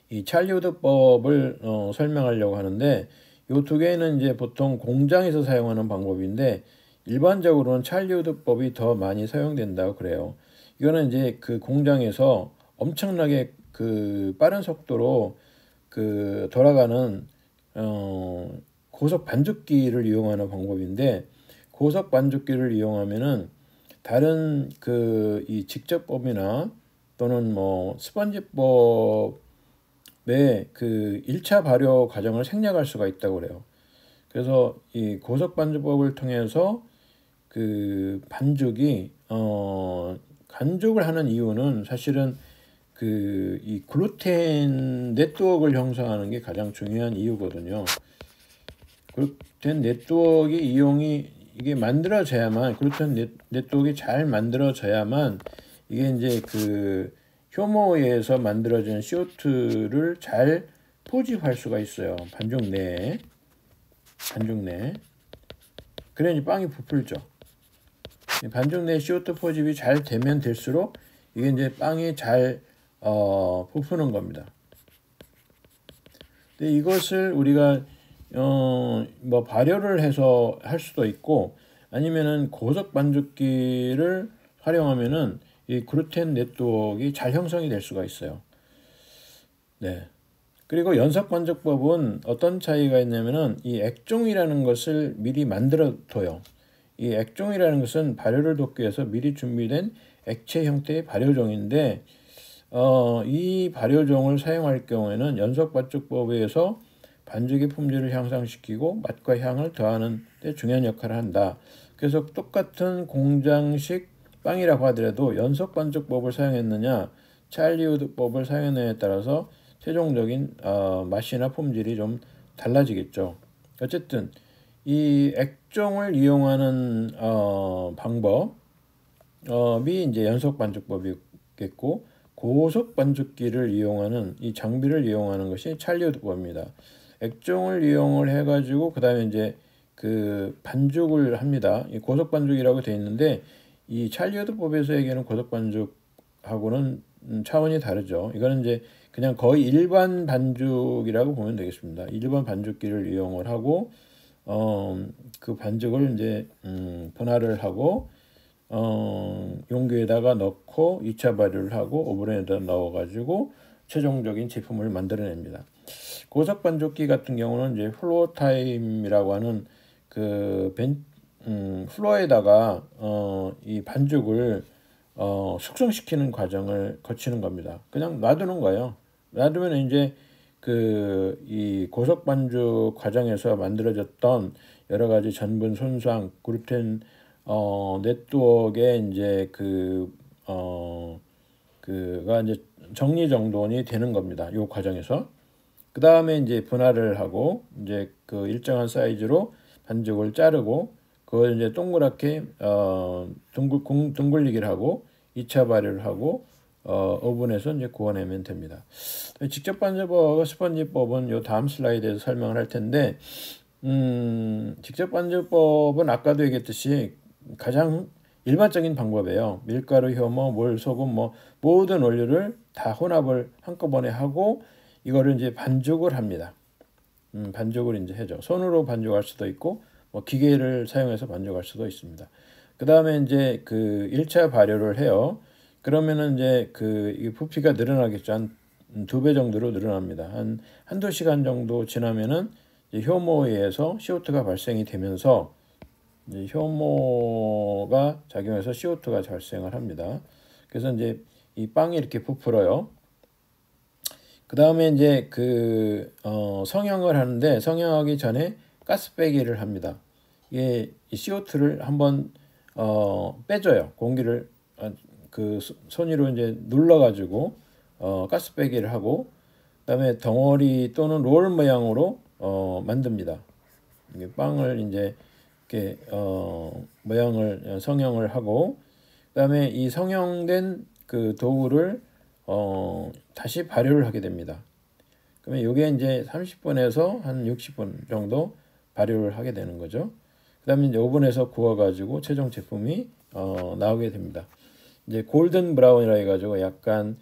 이 찰리우드법을 설명하려고 하는데, 요 두 개는 이제 보통 공장에서 사용하는 방법인데 일반적으로는 찰리우드법이 더 많이 사용된다고 그래요. 이거는 이제 그 공장에서 엄청나게 그 빠른 속도로 그 돌아가는 고속 반죽기를 이용하는 방법인데, 고속 반죽기를 이용하면은 다른 그 이 직접법이나 또는 뭐 스펀지법의 그 1차 발효 과정을 생략할 수가 있다고 그래요. 그래서 이 고속 반죽법을 통해서 그 반죽이 간죽을 하는 이유는 사실은 그 이 글루텐 네트워크를 형성하는 게 가장 중요한 이유거든요. 글루텐 네트워크 이용이 이게 만들어져야만, 글루텐 네트워크가 잘 만들어져야만 이게 이제 그 효모에서 만들어진 CO2를 잘 포집할 수가 있어요. 반죽 내에. 그래야 이제 빵이 부풀죠. 반죽 내 CO2 포집이 잘 되면 될수록 이게 이제 빵이 잘 부푸는 겁니다. 근데 이것을 우리가 뭐 발효를 해서 할 수도 있고, 아니면은 고속 반죽기를 활용하면은 이 글루텐 네트워크가 잘 형성이 될 수가 있어요. 네. 그리고 연속 반죽법은 어떤 차이가 있냐면은 이 액종이라는 것을 미리 만들어 둬요. 이 액종이라는 것은 발효를 돕기 위해서 미리 준비된 액체 형태의 발효종인데, 이 발효종을 사용할 경우에는 연속 반죽법에 의해서 반죽의 품질을 향상시키고 맛과 향을 더하는 데 중요한 역할을 한다. 그래서 똑같은 공장식 빵이라고 하더라도 연속 반죽법을 사용했느냐 찰리우드법을 사용했느냐에 따라서 최종적인 맛이나 품질이 좀 달라지겠죠. 어쨌든 이 액종을 이용하는 방법이 이제 연속 반죽법이겠고, 고속 반죽기를 이용하는 이 장비를 이용하는 것이 찰리우드법입니다. 액종을 이용을 해가지고 그 다음에 이제 그 반죽을 합니다. 이 고속 반죽이라고 되어 있는데 이 찰리우드법에서 얘기하는 고속 반죽하고는 차원이 다르죠. 이거는 이제 그냥 거의 일반 반죽이라고 보면 되겠습니다. 일반 반죽기를 이용을 하고 그 반죽을 이제 분할을 하고 용기에다가 넣고 2차 발효를 하고 오븐에다 넣어가지고 최종적인 제품을 만들어냅니다. 고속 반죽기 같은 경우는 이제 플로어 타임이라고 하는 그 플로어에다가 이 반죽을 숙성시키는 과정을 거치는 겁니다. 그냥 놔두는 거예요. 놔두면 이제 그 이 고속 반죽 과정에서 만들어졌던 여러 가지 전분 손상, 글루텐 네트워크의 이제 그가 이제 정리정돈이 되는 겁니다. 이 과정에서. 그 다음에 이제 분할을 하고 이제 그 일정한 사이즈로 반죽을 자르고 그걸 이제 동그랗게 둥글리기를 하고 2차 발효를 하고 오븐에서 이제 구워내면 됩니다. 직접 반죽법과 스펀지법은 요 다음 슬라이드에서 설명을 할 텐데, 직접 반죽법은 아까도 얘기했듯이 가장 일반적인 방법이에요. 밀가루, 효모, 물, 소금 뭐 모든 원료를 다 혼합을 한꺼번에 하고 이거를 이제 반죽을 합니다. 반죽을 이제 해줘. 손으로 반죽할 수도 있고 뭐 기계를 사용해서 반죽할 수도 있습니다. 그 다음에 이제 그 1차 발효를 해요. 그러면은 이제 이 부피가 늘어나겠죠. 한 2배 정도로 늘어납니다. 한두 시간 정도 지나면은 효모에 의해서 CO2가 발생이 되면서 효모가 작용해서 CO2가 발생을 합니다. 그래서 이제 이 빵이 이렇게 부풀어요. 그 다음에 이제 성형을 하는데 성형하기 전에 가스 빼기를 합니다. 이게 CO2를 한번 빼줘요. 공기를 그 손으로 이제 눌러가지고 가스 빼기를 하고, 그다음에 덩어리 또는 롤 모양으로 만듭니다. 이게 빵을 이제 이렇게 모양을 성형을 하고, 그다음에 이 성형된 그 도구를 다시 발효를 하게 됩니다. 그러면 이게 이제 30분에서 한 60분 정도 발효를 하게 되는 거죠. 그다음에 이제 오븐에서 구워가지고 최종 제품이 나오게 됩니다. 이제 골든 브라운이라 해가지고 약간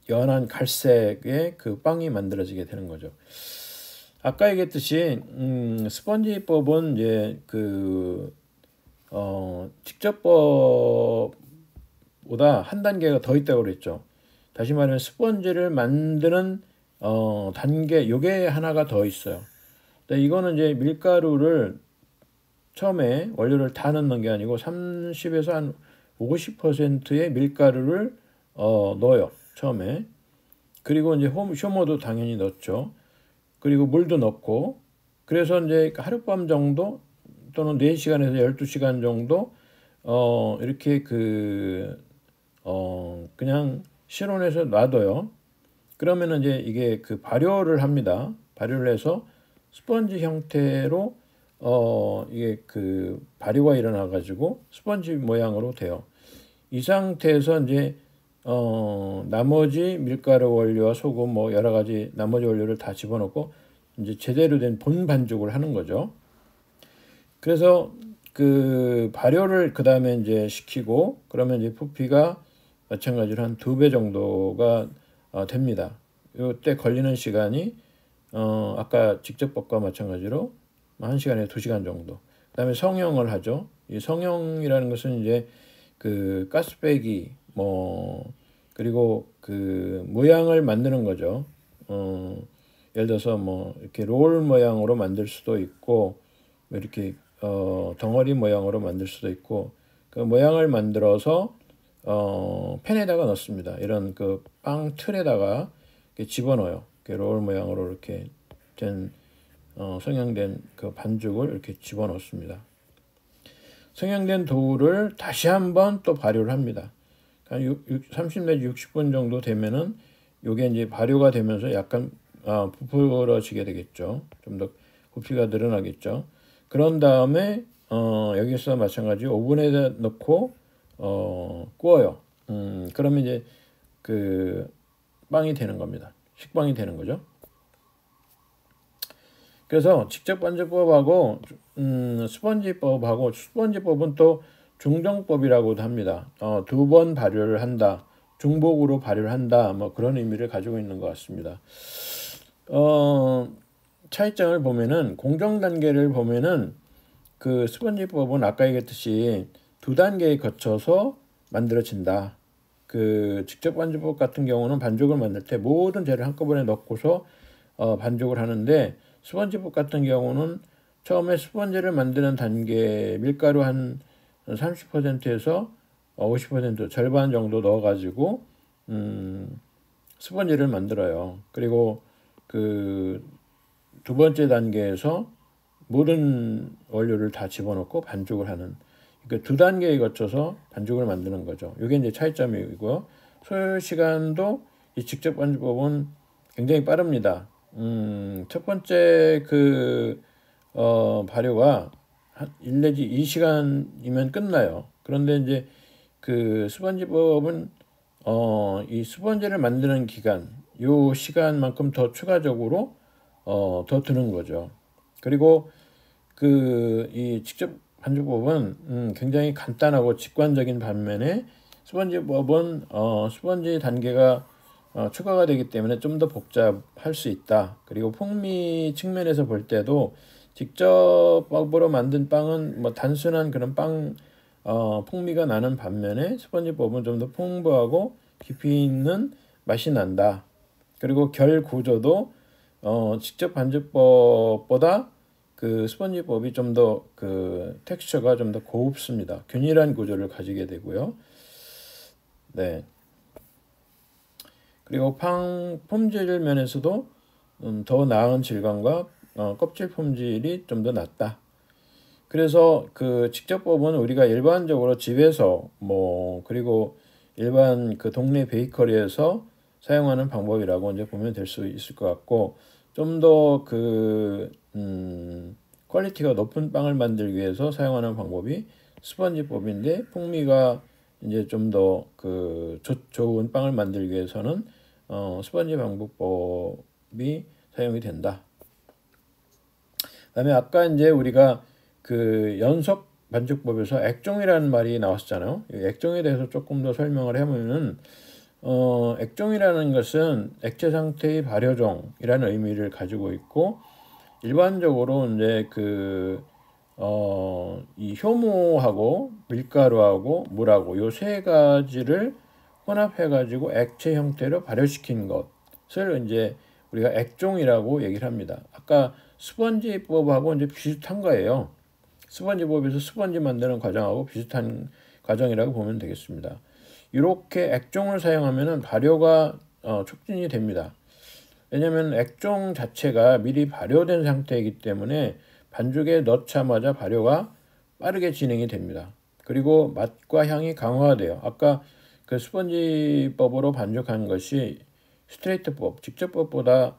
연한 갈색의 그 빵이 만들어지게 되는 거죠. 아까 얘기했듯이 스펀지법은 이제 그 직접법보다 한 단계가 더 있다고 그랬죠. 다시 말하면 스펀지를 만드는 단계 요게 하나가 더 있어요. 근데 이거는 이제 밀가루를 처음에 원료를 다 넣는 게 아니고 30에서 한 50%의 밀가루를 넣어요. 처음에. 그리고 이제 효모도 당연히 넣죠. 그리고 물도 넣고, 그래서 이제 하룻밤 정도 또는 4시간에서 12시간 정도 이렇게 그냥 실온에서 놔둬요. 그러면은 이제 이게 그 발효를 합니다. 발효를 해서 스펀지 형태로 이게 그 발효가 일어나 가지고 스펀지 모양으로 돼요. 이 상태에서 이제 나머지 밀가루 원료와 소금 뭐 여러 가지 나머지 원료를 다 집어넣고 이제 제대로 된 본 반죽을 하는 거죠. 그래서 그 발효를 그 다음에 이제 시키고 그러면 이제 부피가 마찬가지로 한 2배 정도가 됩니다. 이때 걸리는 시간이 아까 직접법과 마찬가지로 1시간에서 2시간 정도. 그다음에 성형을 하죠. 이 성형이라는 것은 이제 그 가스빼기 뭐 그리고 그 모양을 만드는 거죠. 예를 들어서 뭐 이렇게 롤 모양으로 만들 수도 있고 뭐 이렇게 덩어리 모양으로 만들 수도 있고 그 모양을 만들어서 팬에다가 넣습니다. 이런 그 빵 틀에다가 이렇게 집어넣어요. 이렇게 롤 모양으로 이렇게 된 성형된 그 반죽을 이렇게 집어넣습니다. 성형된 도우를 다시 한번 또 발효를 합니다. 한 30 내지 60분 정도 되면은 요게 이제 발효가 되면서 약간 부풀어지게 되겠죠. 좀 더 부피가 늘어나겠죠. 그런 다음에 여기서 마찬가지 오븐에 넣고 구워요. 그러면 이제 그 빵이 되는 겁니다. 식빵이 되는 거죠. 그래서 직접 반죽법하고 스펀지법하고 스펀지법은 또 중정법이라고도 합니다. 2번 발효를 한다, 중복으로 발효를 한다, 뭐 그런 의미를 가지고 있는 것 같습니다. 차이점을 보면은 공정 단계를 보면은 그 스펀지법은 아까 얘기했듯이 2단계에 거쳐서 만들어진다. 그 직접 반죽법 같은 경우는 반죽을 만들 때 모든 재료를 한꺼번에 넣고서 반죽을 하는데 스펀지법 같은 경우는 처음에 스펀지를 만드는 단계 밀가루 한 30%에서 50% 절반 정도 넣어가지고 스펀지를 만들어요. 그리고 그 2번째 단계에서 모든 원료를 다 집어넣고 반죽을 하는 그러니까 2단계에 거쳐서 반죽을 만드는 거죠. 이게 이제 차이점이고요. 소요 시간도 이 직접 반죽법은 굉장히 빠릅니다. 첫 번째 그 발효가 한 1 내지 2시간이면 끝나요. 그런데 이제 그 스펀지법은 이 스펀지를 만드는 기간, 요 시간만큼 더 추가적으로 더 드는 거죠. 그리고 그 이 직접 반죽법은 굉장히 간단하고 직관적인 반면에 스펀지법은 스펀지 단계가 추가가 되기 때문에 좀 더 복잡할 수 있다. 그리고 풍미 측면에서 볼 때도 직접 법으로 만든 빵은 뭐 단순한 그런 빵 풍미가 나는 반면에 스펀지법은 좀 더 풍부하고 깊이 있는 맛이 난다. 그리고 결 구조도 직접 반죽법보다 그 스펀지법이 좀 더 그 텍스처가 좀 더 고급습니다. 균일한 구조를 가지게 되고요. 네. 그리고 빵 품질 면에서도 더 나은 질감과 껍질 품질이 좀 더 낫다. 그래서 그 직접법은 우리가 일반적으로 집에서 뭐 그리고 일반 그 동네 베이커리에서 사용하는 방법이라고 이제 보면 될 수 있을 것 같고 좀 더 그 퀄리티가 높은 빵을 만들기 위해서 사용하는 방법이 스펀지법인데 풍미가 이제 좀 더 그 좋은 빵을 만들기 위해서는 스펀지 방법법이 사용이 된다. 그다음에 아까 이제 우리가 그 연속 반죽법에서 액종이라는 말이 나왔었잖아요. 이 액종에 대해서 조금 더 설명을 해보면은 액종이라는 것은 액체 상태의 발효종이라는 의미를 가지고 있고, 일반적으로 이제 이 효모하고 밀가루하고 물하고 요 세 가지를 혼합해 가지고 액체 형태로 발효시킨 것을 이제 우리가 액종이라고 얘기를 합니다. 아까 스펀지법하고 이제 비슷한 거예요. 스펀지법에서 스펀지 만드는 과정하고 비슷한 과정이라고 보면 되겠습니다. 이렇게 액종을 사용하면은 발효가 촉진이 됩니다. 왜냐하면 액종 자체가 미리 발효된 상태이기 때문에 반죽에 넣자마자 발효가 빠르게 진행이 됩니다. 그리고 맛과 향이 강화돼요. 아까 그 스펀지법으로 반죽한 것이 스트레이트법, 직접법보다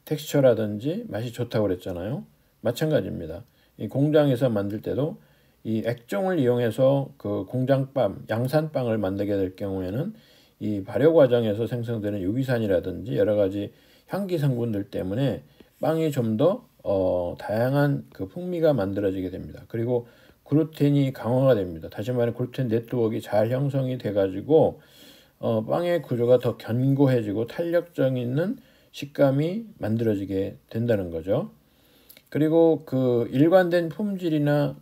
텍스처라든지 맛이 좋다고 그랬잖아요. 마찬가지입니다. 이 공장에서 만들 때도 이 액종을 이용해서 그 공장빵, 양산빵을 만들게 될 경우에는 이 발효 과정에서 생성되는 유기산이라든지 여러 가지 향기 성분들 때문에 빵이 좀 더 다양한 그 풍미가 만들어지게 됩니다. 그리고 글루텐이 강화가 됩니다. 다시 말해 글루텐 네트워크가 잘 형성이 돼가지고 빵의 구조가 더 견고해지고 탄력성 있는 식감이 만들어지게 된다는 거죠. 그리고 그 일관된 품질이나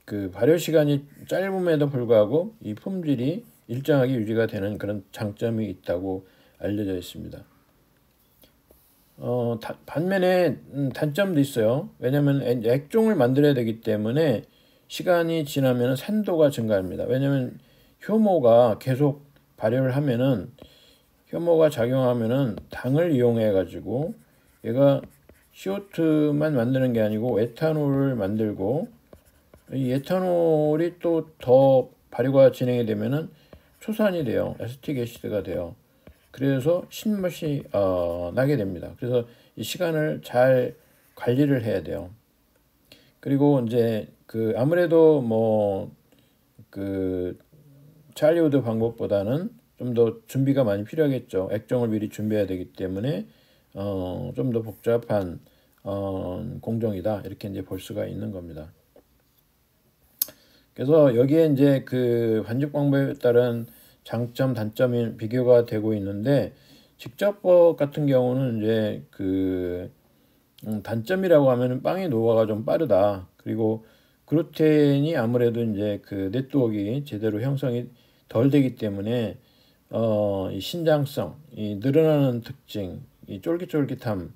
그 발효 시간이 짧음에도 불구하고 이 품질이 일정하게 유지가 되는 그런 장점이 있다고 알려져 있습니다. 반면에 단점도 있어요. 왜냐하면 액종을 만들어야 되기 때문에 시간이 지나면 산도가 증가합니다. 왜냐하면 효모가 계속 발효를 하면은 효모가 작용하면은 당을 이용해 가지고 얘가 CO2만 만드는 게 아니고 에탄올을 만들고, 이 에탄올이 또 더 발효가 진행이 되면은 초산이 돼요. 에스틱 애시드가 돼요. 그래서 신맛이 나게 됩니다. 그래서 이 시간을 잘 관리를 해야 돼요. 그리고 이제 그 아무래도 뭐 그 찰리 우드 방법보다는 좀 더 준비가 많이 필요하겠죠. 액정을 미리 준비해야 되기 때문에 좀 더 복잡한 공정이다, 이렇게 이제 볼 수가 있는 겁니다. 그래서 여기에 이제 그 반죽 방법에 따른 장점, 단점이 비교가 되고 있는데, 직접법 같은 경우는 이제 그 단점이라고 하면은 빵의 노화가 좀 빠르다. 그리고 글루텐이 아무래도 이제 그 네트워크가 제대로 형성이 덜 되기 때문에 이 신장성, 이 늘어나는 특징, 이 쫄깃쫄깃함,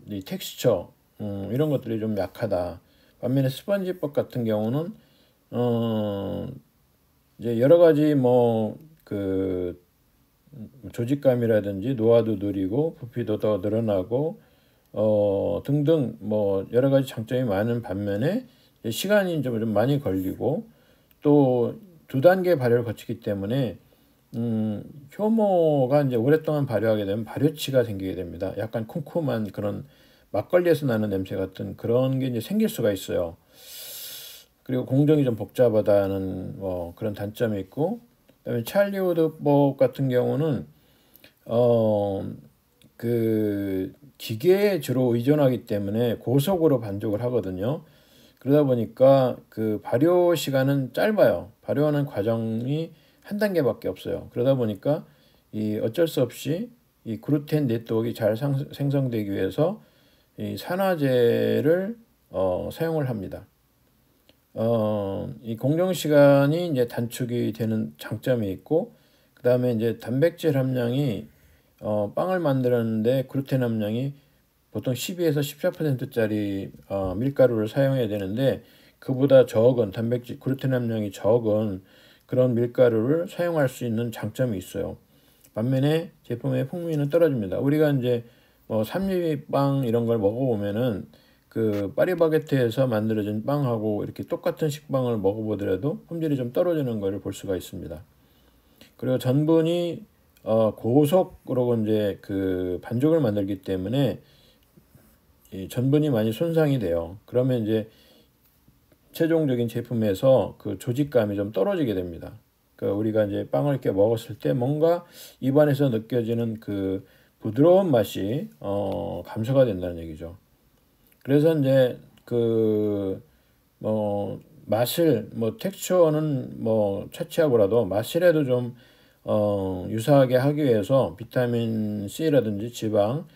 이 텍스처, 이런 것들이 좀 약하다. 반면에 스펀지법 같은 경우는 이제 여러 가지 그 조직감이라든지 노화도 느리고 부피도 더 늘어나고 등등 여러 가지 장점이 많은 반면에 시간이 좀 많이 걸리고, 또 두 단계 발효를 거치기 때문에 효모가 이제 오랫동안 발효하게 되면 발효치가 생기게 됩니다. 약간 쿰쿰한 그런 막걸리에서 나는 냄새 같은 그런 게 이제 생길 수가 있어요. 그리고 공정이 좀 복잡하다는 그런 단점이 있고, 그다음에 찰리 우드법 같은 경우는 그 기계에 주로 의존하기 때문에 고속으로 반죽을 하거든요. 그러다 보니까 그 발효 시간은 짧아요. 발효하는 과정이 한 단계밖에 없어요. 그러다 보니까 이 어쩔 수 없이 이 글루텐 네트워크가 잘 생성되기 위해서 이 산화제를 사용을 합니다. 이 공정 시간이 이제 단축이 되는 장점이 있고, 그 다음에 이제 단백질 함량이 빵을 만드는데 글루텐 함량이 보통 12에서 14%짜리 밀가루를 사용해야 되는데, 그보다 적은 단백질 글루텐 함량이 적은 그런 밀가루를 사용할 수 있는 장점이 있어요. 반면에 제품의 풍미는 떨어집니다. 우리가 이제 삼립빵 이런 걸 먹어보면은 그 파리바게트에서 만들어진 빵하고 이렇게 똑같은 식빵을 먹어보더라도 품질이 좀 떨어지는 것을 볼 수가 있습니다. 그리고 전분이 고속으로 이제 그 반죽을 만들기 때문에 이 전분이 많이 손상이 돼요. 그러면 이제 최종적인 제품에서 그 조직감이 좀 떨어지게 됩니다. 그러니까 우리가 이제 빵을 이렇게 먹었을 때 뭔가 입안에서 느껴지는 그 부드러운 맛이 감소가 된다는 얘기죠. 그래서 이제 그 맛을 텍스처는 차치하고라도 맛이라도 좀 유사하게 하기 위해서 비타민 C라든지 지방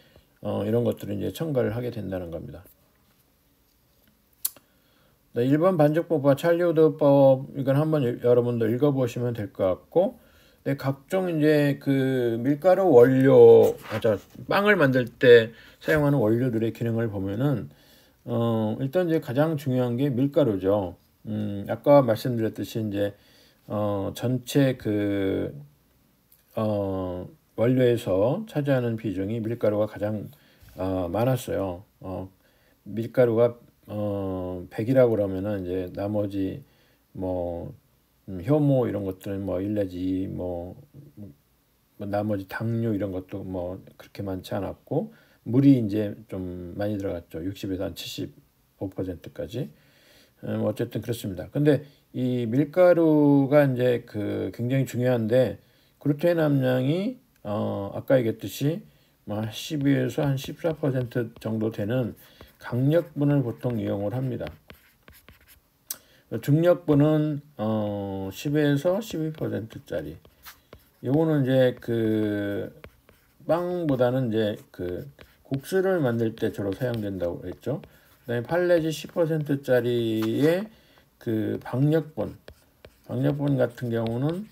이런 것들을 이제 첨가를 하게 된다는 겁니다. 네, 1번 반죽법과 찰리우드법 이건 한번 여러분들 읽어보시면 될 것 같고, 네, 각종 이제 그 밀가루 원료, 빵을 만들 때 사용하는 원료들의 기능을 보면은 일단 이제 가장 중요한 게 밀가루죠. 아까 말씀드렸듯이 이제 전체 그 원료에서 차지하는 비중이 밀가루가 가장 많았어요. 밀가루가 100이라고 그러면은 이제 나머지 효모 이런 것들은 일 내지 나머지 당류 이런 것도 그렇게 많지 않았고, 물이 이제 좀 많이 들어갔죠. 60에서 한 75%까지. 어쨌든 그렇습니다. 근데 이 밀가루가 이제 그 굉장히 중요한데, 글루텐 함량이 아까 얘기했듯이 12에서 한 14% 정도 되는 강력분을 보통 이용을 합니다. 중력분은 10에서 12%짜리. 요거는 이제 그 빵보다는 이제 그 국수를 만들 때 주로 사용된다고 했죠. 그다음에 8 내지 10%짜리의 그 박력분 같은 경우는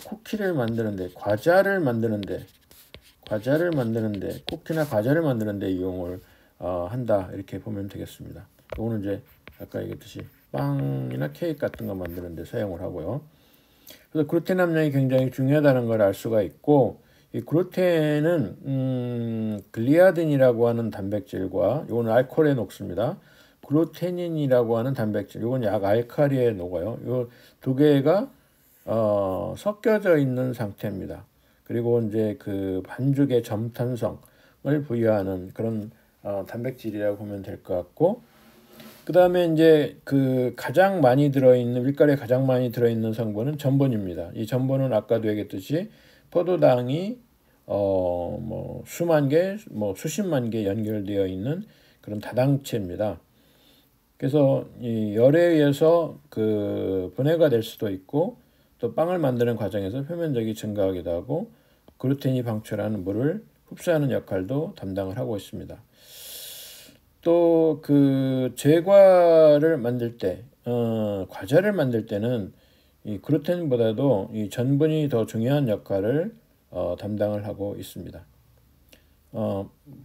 쿠키를 만드는데, 과자를 만드는데, 쿠키나 과자를 만드는데 이용을 한다, 이렇게 보면 되겠습니다. 이거는 이제 아까 얘기했듯이 빵이나 케이크 같은 거 만드는데 사용을 하고요. 그래서 글루텐 함량이 굉장히 중요하다는 걸 알 수가 있고, 이 글루텐은 글리아딘이라고 하는 단백질과, 이거는 알코올에 녹습니다. 글루테닌이라고 하는 단백질, 이건 약 알칼리에 녹아요. 이 두 개가 섞여져 있는 상태입니다. 그리고 이제 그 반죽의 점탄성을 부여하는 그런 단백질이라고 보면 될 것 같고, 그 다음에 이제 그 가장 많이 들어있는, 밀가루에 가장 많이 들어있는 성분은 전분입니다. 이 전분은 아까도 얘기했듯이 포도당이 수만 개, 수십만 개 연결되어 있는 그런 다당체입니다. 그래서 이 열에 의해서 그 분해가 될 수도 있고, 또 빵을 만드는 과정에서 표면적이 증가하기도 하고, 글루텐이 방출하는 물을 흡수하는 역할도 담당을 하고 있습니다. 또 그 제과를 만들 때, 과자를 만들 때는 이 글루텐보다도 이 전분이 더 중요한 역할을 담당을 하고 있습니다.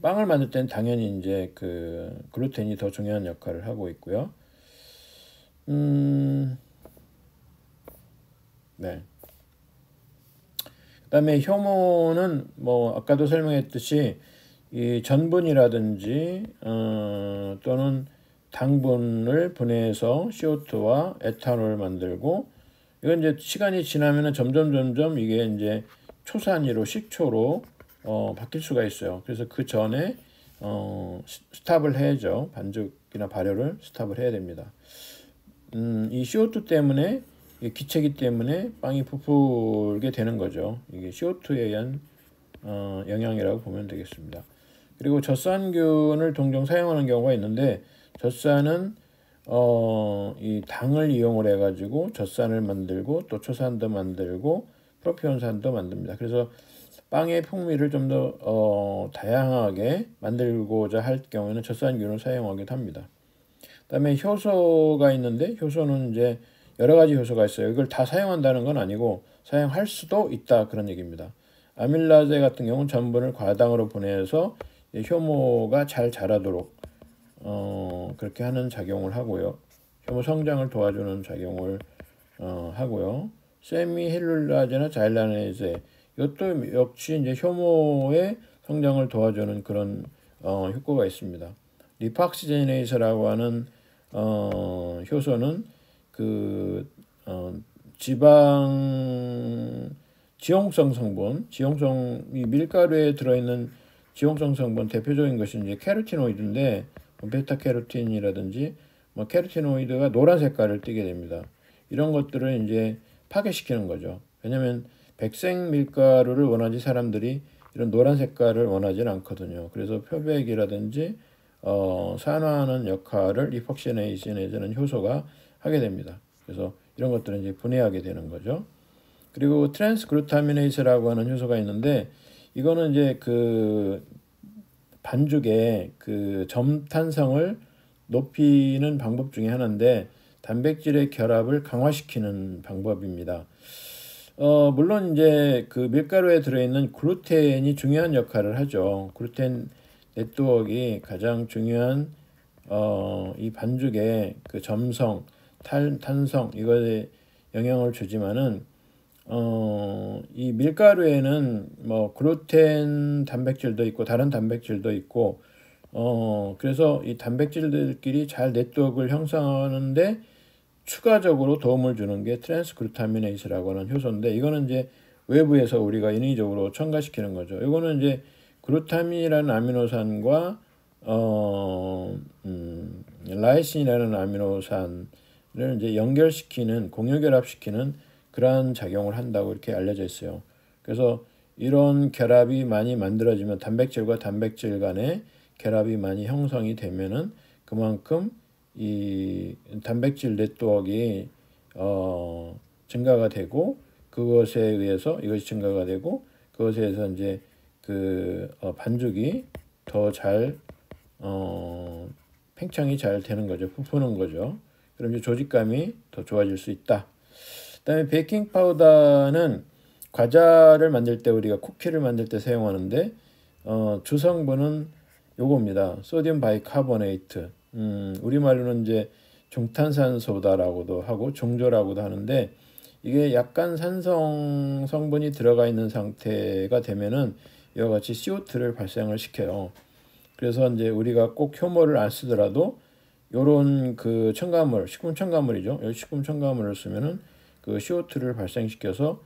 빵을 만들 때는 당연히 이제 그 글루텐이 더 중요한 역할을 하고 있고요. 네. 그다음에 효모는 아까도 설명했듯이 이 전분이라든지 또는 당분을 분해해서 CO2와 에탄올을 만들고, 이건 이제 시간이 지나면은 점점 이게 이제 초산이로, 식초로 바뀔 수가 있어요. 그래서 그 전에 스탑을 해야죠. 반죽이나 발효를 스탑을 해야 됩니다. 이 CO2 때문에, 기체기 때문에 빵이 부풀게 되는 거죠. 이게 CO2에 의한 영향이라고 보면 되겠습니다. 그리고 젖산균을 종종 사용하는 경우가 있는데, 젖산은 이 당을 이용을 해가지고 젖산을 만들고, 또 초산도 만들고 프로피온산도 만듭니다. 그래서 빵의 풍미를 좀 더 다양하게 만들고자 할 경우에는 젖산균을 사용하기도 합니다. 그다음에 효소가 있는데, 효소는 이제 여러 가지 효소가 있어요. 이걸 다 사용한다는 건 아니고 사용할 수도 있다, 그런 얘기입니다. 아밀라제 같은 경우는 전분을 과당으로 분해해서 효모가 잘 자라도록 그렇게 하는 작용을 하고요. 효모 성장을 도와주는 작용을 하고요. 세미헬룰라제나 자일라네제, 이것도 역시 이제 효모의 성장을 도와주는 그런 효과가 있습니다. 리팍시제네이스라고 하는 효소는 그 지용성 성분, 이 밀가루에 들어있는 지용성 성분 대표적인 것이 이제 캐로티노이드인데, 베타캐로틴이라든지 캐로티노이드가 노란 색깔을 띠게 됩니다. 이런 것들을 이제 파괴시키는 거죠. 왜냐하면 백색 밀가루를 원하지 사람들이 이런 노란 색깔을 원하지는 않거든요. 그래서 표백이라든지 산화하는 역할을 이폭시네이션이라는 효소가 하게 됩니다. 그래서 이런 것들은 이제 분해하게 되는 거죠. 그리고 트랜스글루타미네이스라고 하는 효소가 있는데 이거는 이제 그 반죽의 그 점탄성을 높이는 방법 중에 하나인데 단백질의 결합을 강화시키는 방법입니다. 물론 이제 그 밀가루에 들어있는 글루텐이 중요한 역할을 하죠. 글루텐 네트워크가 가장 중요한 이 반죽의 그 점성, 탄성 이거에 영향을 주지만은 이 밀가루에는 뭐 글루텐 단백질도 있고 다른 단백질도 있고 그래서 이 단백질들끼리 잘 네트워크를 형성하는데 추가적으로 도움을 주는 게 트랜스글루타미네이스라고 하는 효소인데 이거는 이제 외부에서 우리가 인위적으로 첨가시키는 거죠. 이거는 이제 글루타민이라는 아미노산과 라이신이라는 아미노산을 이제 연결시키는 공유결합시키는 그러한 작용을 한다고 이렇게 알려져 있어요. 그래서 이런 결합이 많이 만들어지면 단백질과 단백질 간의 결합이 많이 형성이 되면은 그만큼 이 단백질 네트워크가 증가가 되고 그것에 의해서 이것이 증가가 되고 그것에 의해서 이제 그 반죽이 더 잘 팽창이 잘 되는 거죠. 부푸는 거죠. 그럼 이제 조직감이 더 좋아질 수 있다. 그다음에 베이킹 파우더는 과자를 만들 때 우리가 쿠키를 만들 때 사용하는데 주성분은 요겁니다. 소디움 바이카보네이트. 우리말로는 이제 중탄산소다라고도 하고 중조라고도 하는데 이게 약간 산성 성분이 들어가 있는 상태가 되면은 이와 같이 CO2를 발생을 시켜요. 그래서 이제 우리가 꼭 효모를 안 쓰더라도 요런 그 첨가물, 식품 첨가물이죠. 식품 첨가물을 쓰면은 그 CO2를 발생시켜서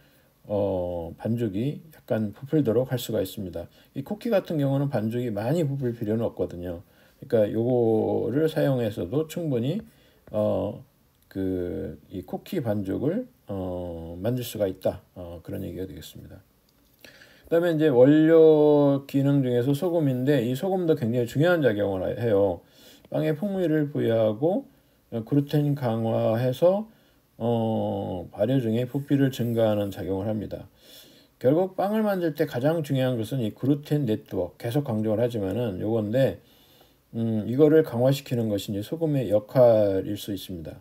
반죽이 약간 부풀도록 할 수가 있습니다. 이 쿠키 같은 경우는 반죽이 많이 부풀 필요는 없거든요. 그러니까 요거를 사용해서도 충분히 그 이 쿠키 반죽을 만들 수가 있다. 그런 얘기가 되겠습니다. 그다음에 이제 원료 기능 중에서 소금인데 이 소금도 굉장히 중요한 작용을 해요. 빵에 풍미를 부여하고 글루텐 강화해서 발효 중에 부피를 증가하는 작용을 합니다. 결국 빵을 만들 때 가장 중요한 것은 이 글루텐 네트워크 계속 강조를 하지만은 요건데 이거를 강화시키는 것이 이제 소금의 역할일 수 있습니다.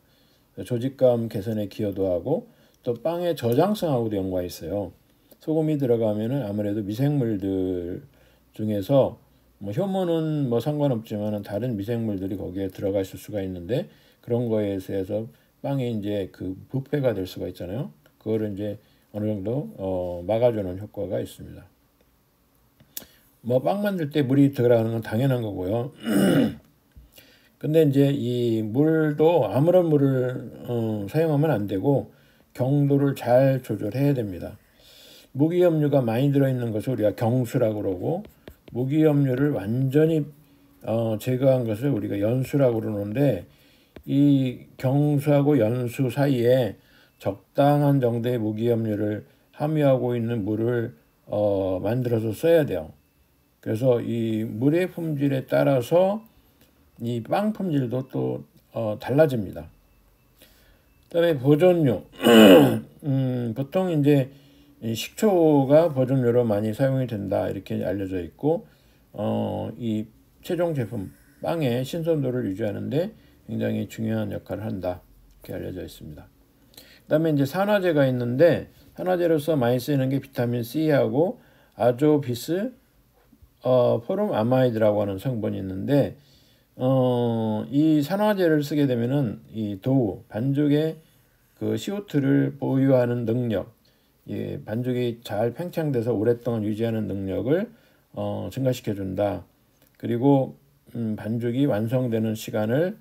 조직감 개선에 기여도 하고 또 빵의 저장성하고도 연관이 있어요. 소금이 들어가면은 아무래도 미생물들 중에서 뭐 효모는 뭐 상관없지만은 다른 미생물들이 거기에 들어가 있을 수가 있는데 그런 거에 대해서 빵이 이제 그 부패가 될 수가 있잖아요. 그거를 이제 어느 정도 막아주는 효과가 있습니다. 뭐 빵 만들 때 물이 들어가는 건 당연한 거고요. 근데 이제 이 물도 아무런 물을 사용하면 안 되고 경도를 잘 조절해야 됩니다. 무기염류가 많이 들어있는 것을 우리가 경수라고 그러고 무기염류를 완전히 제거한 것을 우리가 연수라고 그러는데 이 경수하고 연수 사이에 적당한 정도의 무기염류를 함유하고 있는 물을 만들어서 써야 돼요. 그래서 이 물의 품질에 따라서 이 빵 품질도 또 달라집니다. 그다음에 보존료. 보통 이제 식초가 보존료로 많이 사용이 된다 이렇게 알려져 있고 이 최종 제품 빵의 신선도를 유지하는데 굉장히 중요한 역할을 한다 이렇게 알려져 있습니다. 그다음에 이제 산화제가 있는데 산화제로서 많이 쓰이는 게 비타민 C하고 아조비스 포름아마이드라고 하는 성분이 있는데 이 산화제를 쓰게 되면은 이 도우 반죽의 그 CO2를 보유하는 능력, 반죽이 잘 팽창돼서 오랫동안 유지하는 능력을 증가시켜 준다. 그리고 반죽이 완성되는 시간을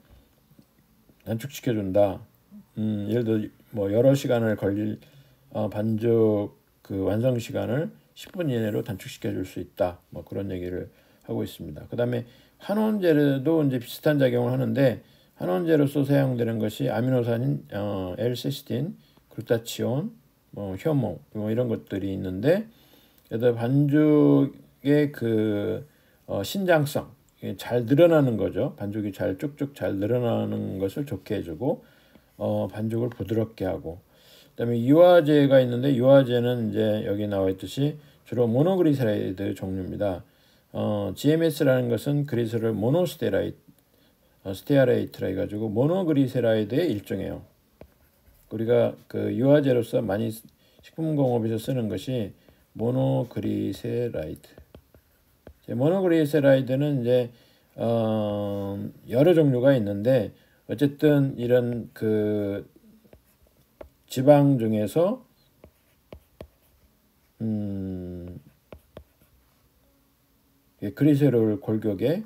단축시켜 준다. 예를 들어 뭐 여러 시간을 걸릴 반죽 그 완성 시간을 10분 이내로 단축시켜 줄 수 있다. 뭐 그런 얘기를 하고 있습니다. 그다음에 한원제도 이제 비슷한 작용을 하는데 한원제로서 사용되는 것이 아미노산인 L-시스틴, 글루타치온, 효모 뭐 이런 것들이 있는데 그래서 반죽의 그 신장성 잘 늘어나는 거죠. 반죽이 잘 쭉쭉 잘 늘어나는 것을 좋게 해주고 반죽을 부드럽게 하고, 그다음에 유화제가 있는데 유화제는 이제 여기 나와 있듯이 주로 모노그리세라이드 종류입니다. GMS라는 것은 그리스를 스테아레이트라 해가지고 모노그리세라이드의 일종이에요. 우리가 그 유화제로서 많이 식품공업에서 쓰는 것이 모노그리세라이드. 모노그리세라이드는 이제 여러 종류가 있는데 어쨌든 이런 그 지방 중에서 그리세롤 골격에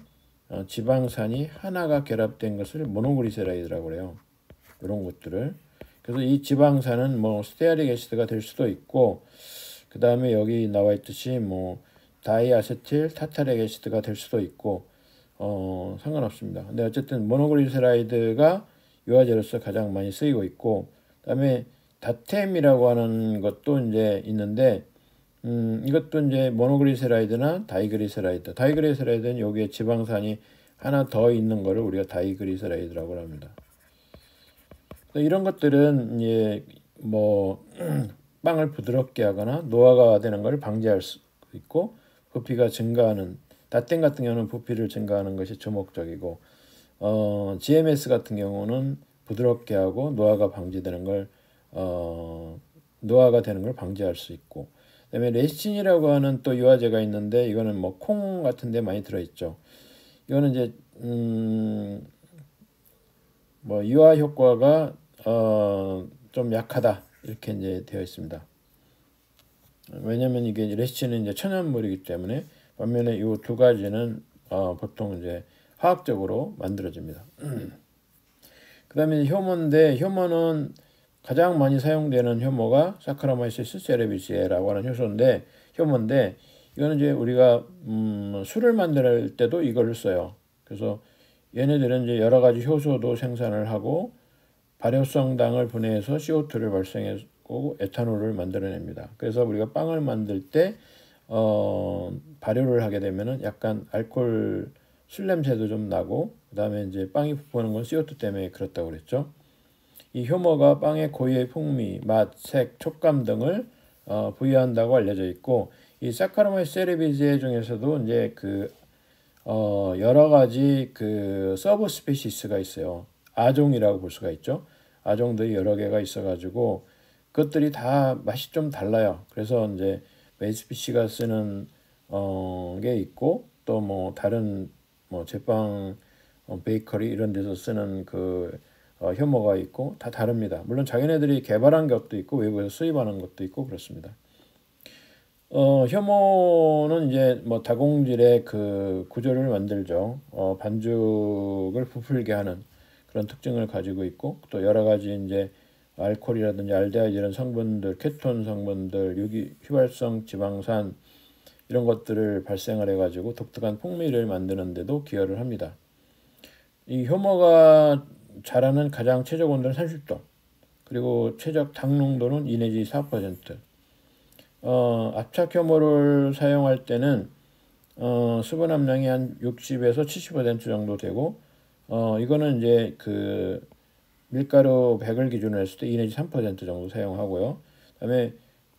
지방산이 하나가 결합된 것을 모노그리세라이드라고 그래요. 이런 것들을. 그래서 이 지방산은 뭐 스테아릭 애시드가 될 수도 있고, 그 다음에 여기 나와 있듯이 뭐 다이아세틸 타타릭 애시드가 될 수도 있고, 상관없습니다. 근데 어쨌든 모노그리세라이드가 유화제로서 가장 많이 쓰이고 있고, 그다음에 다템이라고 하는 것도 이제 있는데, 이것도 이제 모노그리세라이드나 다이그리세라이드는 여기에 지방산이 하나 더 있는 거를 우리가 다이그리세라이드라고 합니다. 이런 것들은 이제 뭐 빵을 부드럽게 하거나 노화가 되는 걸 방지할 수 있고, 부피가 증가하는, 닷댐 같은 경우는 부피를 증가하는 것이 주목적이고, GMS 같은 경우는 부드럽게 하고 노화가 되는 걸 방지할 수 있고, 그다음에 레시틴이라고 하는 또 유화제가 있는데 이거는 뭐 콩 같은 데 많이 들어 있죠. 이거는 이제 뭐 유화 효과가 좀 약하다 이렇게 이제 되어 있습니다. 왜냐면 이게 레시틴은 이제 천연물이기 때문에, 반면에 이 두 가지는 보통 이제 화학적으로 만들어집니다. 그다음에 효모인데, 효모는 가장 많이 사용되는 효모가 사카라마이시스 세레비시에라고 하는 효모인데, 이거는 이제 우리가 술을 만들 때도 이걸 써요. 그래서 얘네들은 이제 여러 가지 효소도 생산을 하고 발효성당을 분해해서 CO2를 발생하고 에탄올을 만들어냅니다. 그래서 우리가 빵을 만들 때 발효를 하게 되면은 약간 알코올 술 냄새도 좀 나고, 그다음에 이제 빵이 부푸는 건 CO2 때문에 그렇다고 그랬죠. 이 효모가 빵의 고유의 풍미, 맛, 색, 촉감 등을 부여한다고 알려져 있고, 이 사카라마이스 세레비제 중에서도 이제 그 여러 가지 그 서브 스페시스가 있어요. 아종이라고 볼 수가 있죠. 아종들이 여러 개가 있어가지고 그것들이 다 맛이 좀 달라요. 그래서 이제 메이스피시가 쓰는 게 있고, 또 뭐 다른 뭐 제빵 베이커리 이런 데서 쓰는 그 효모가 있고 다 다릅니다. 물론 자기네들이 개발한 것도 있고 외국에서 수입하는 것도 있고 그렇습니다. 효모는 이제 뭐 다공질의 그 구조를 만들죠. 반죽을 부풀게 하는 그런 특징을 가지고 있고, 또 여러 가지 이제 알코올이라든지 알데하이드 이런 성분들, 케톤 성분들, 휘발성 지방산 이런 것들을 발생을 해가지고 독특한 풍미를 만드는데도 기여를 합니다. 이 효모가 자라는 가장 최적 온도는 30도, 그리고 최적 당 농도는 2 내지 4%. 압착 효모를 사용할 때는 수분 함량이 한 60에서 70% 정도 되고, 이거는 이제 그 밀가루 100을 기준으로 했을 때 2 내지 3% 정도 사용하고요. 그다음에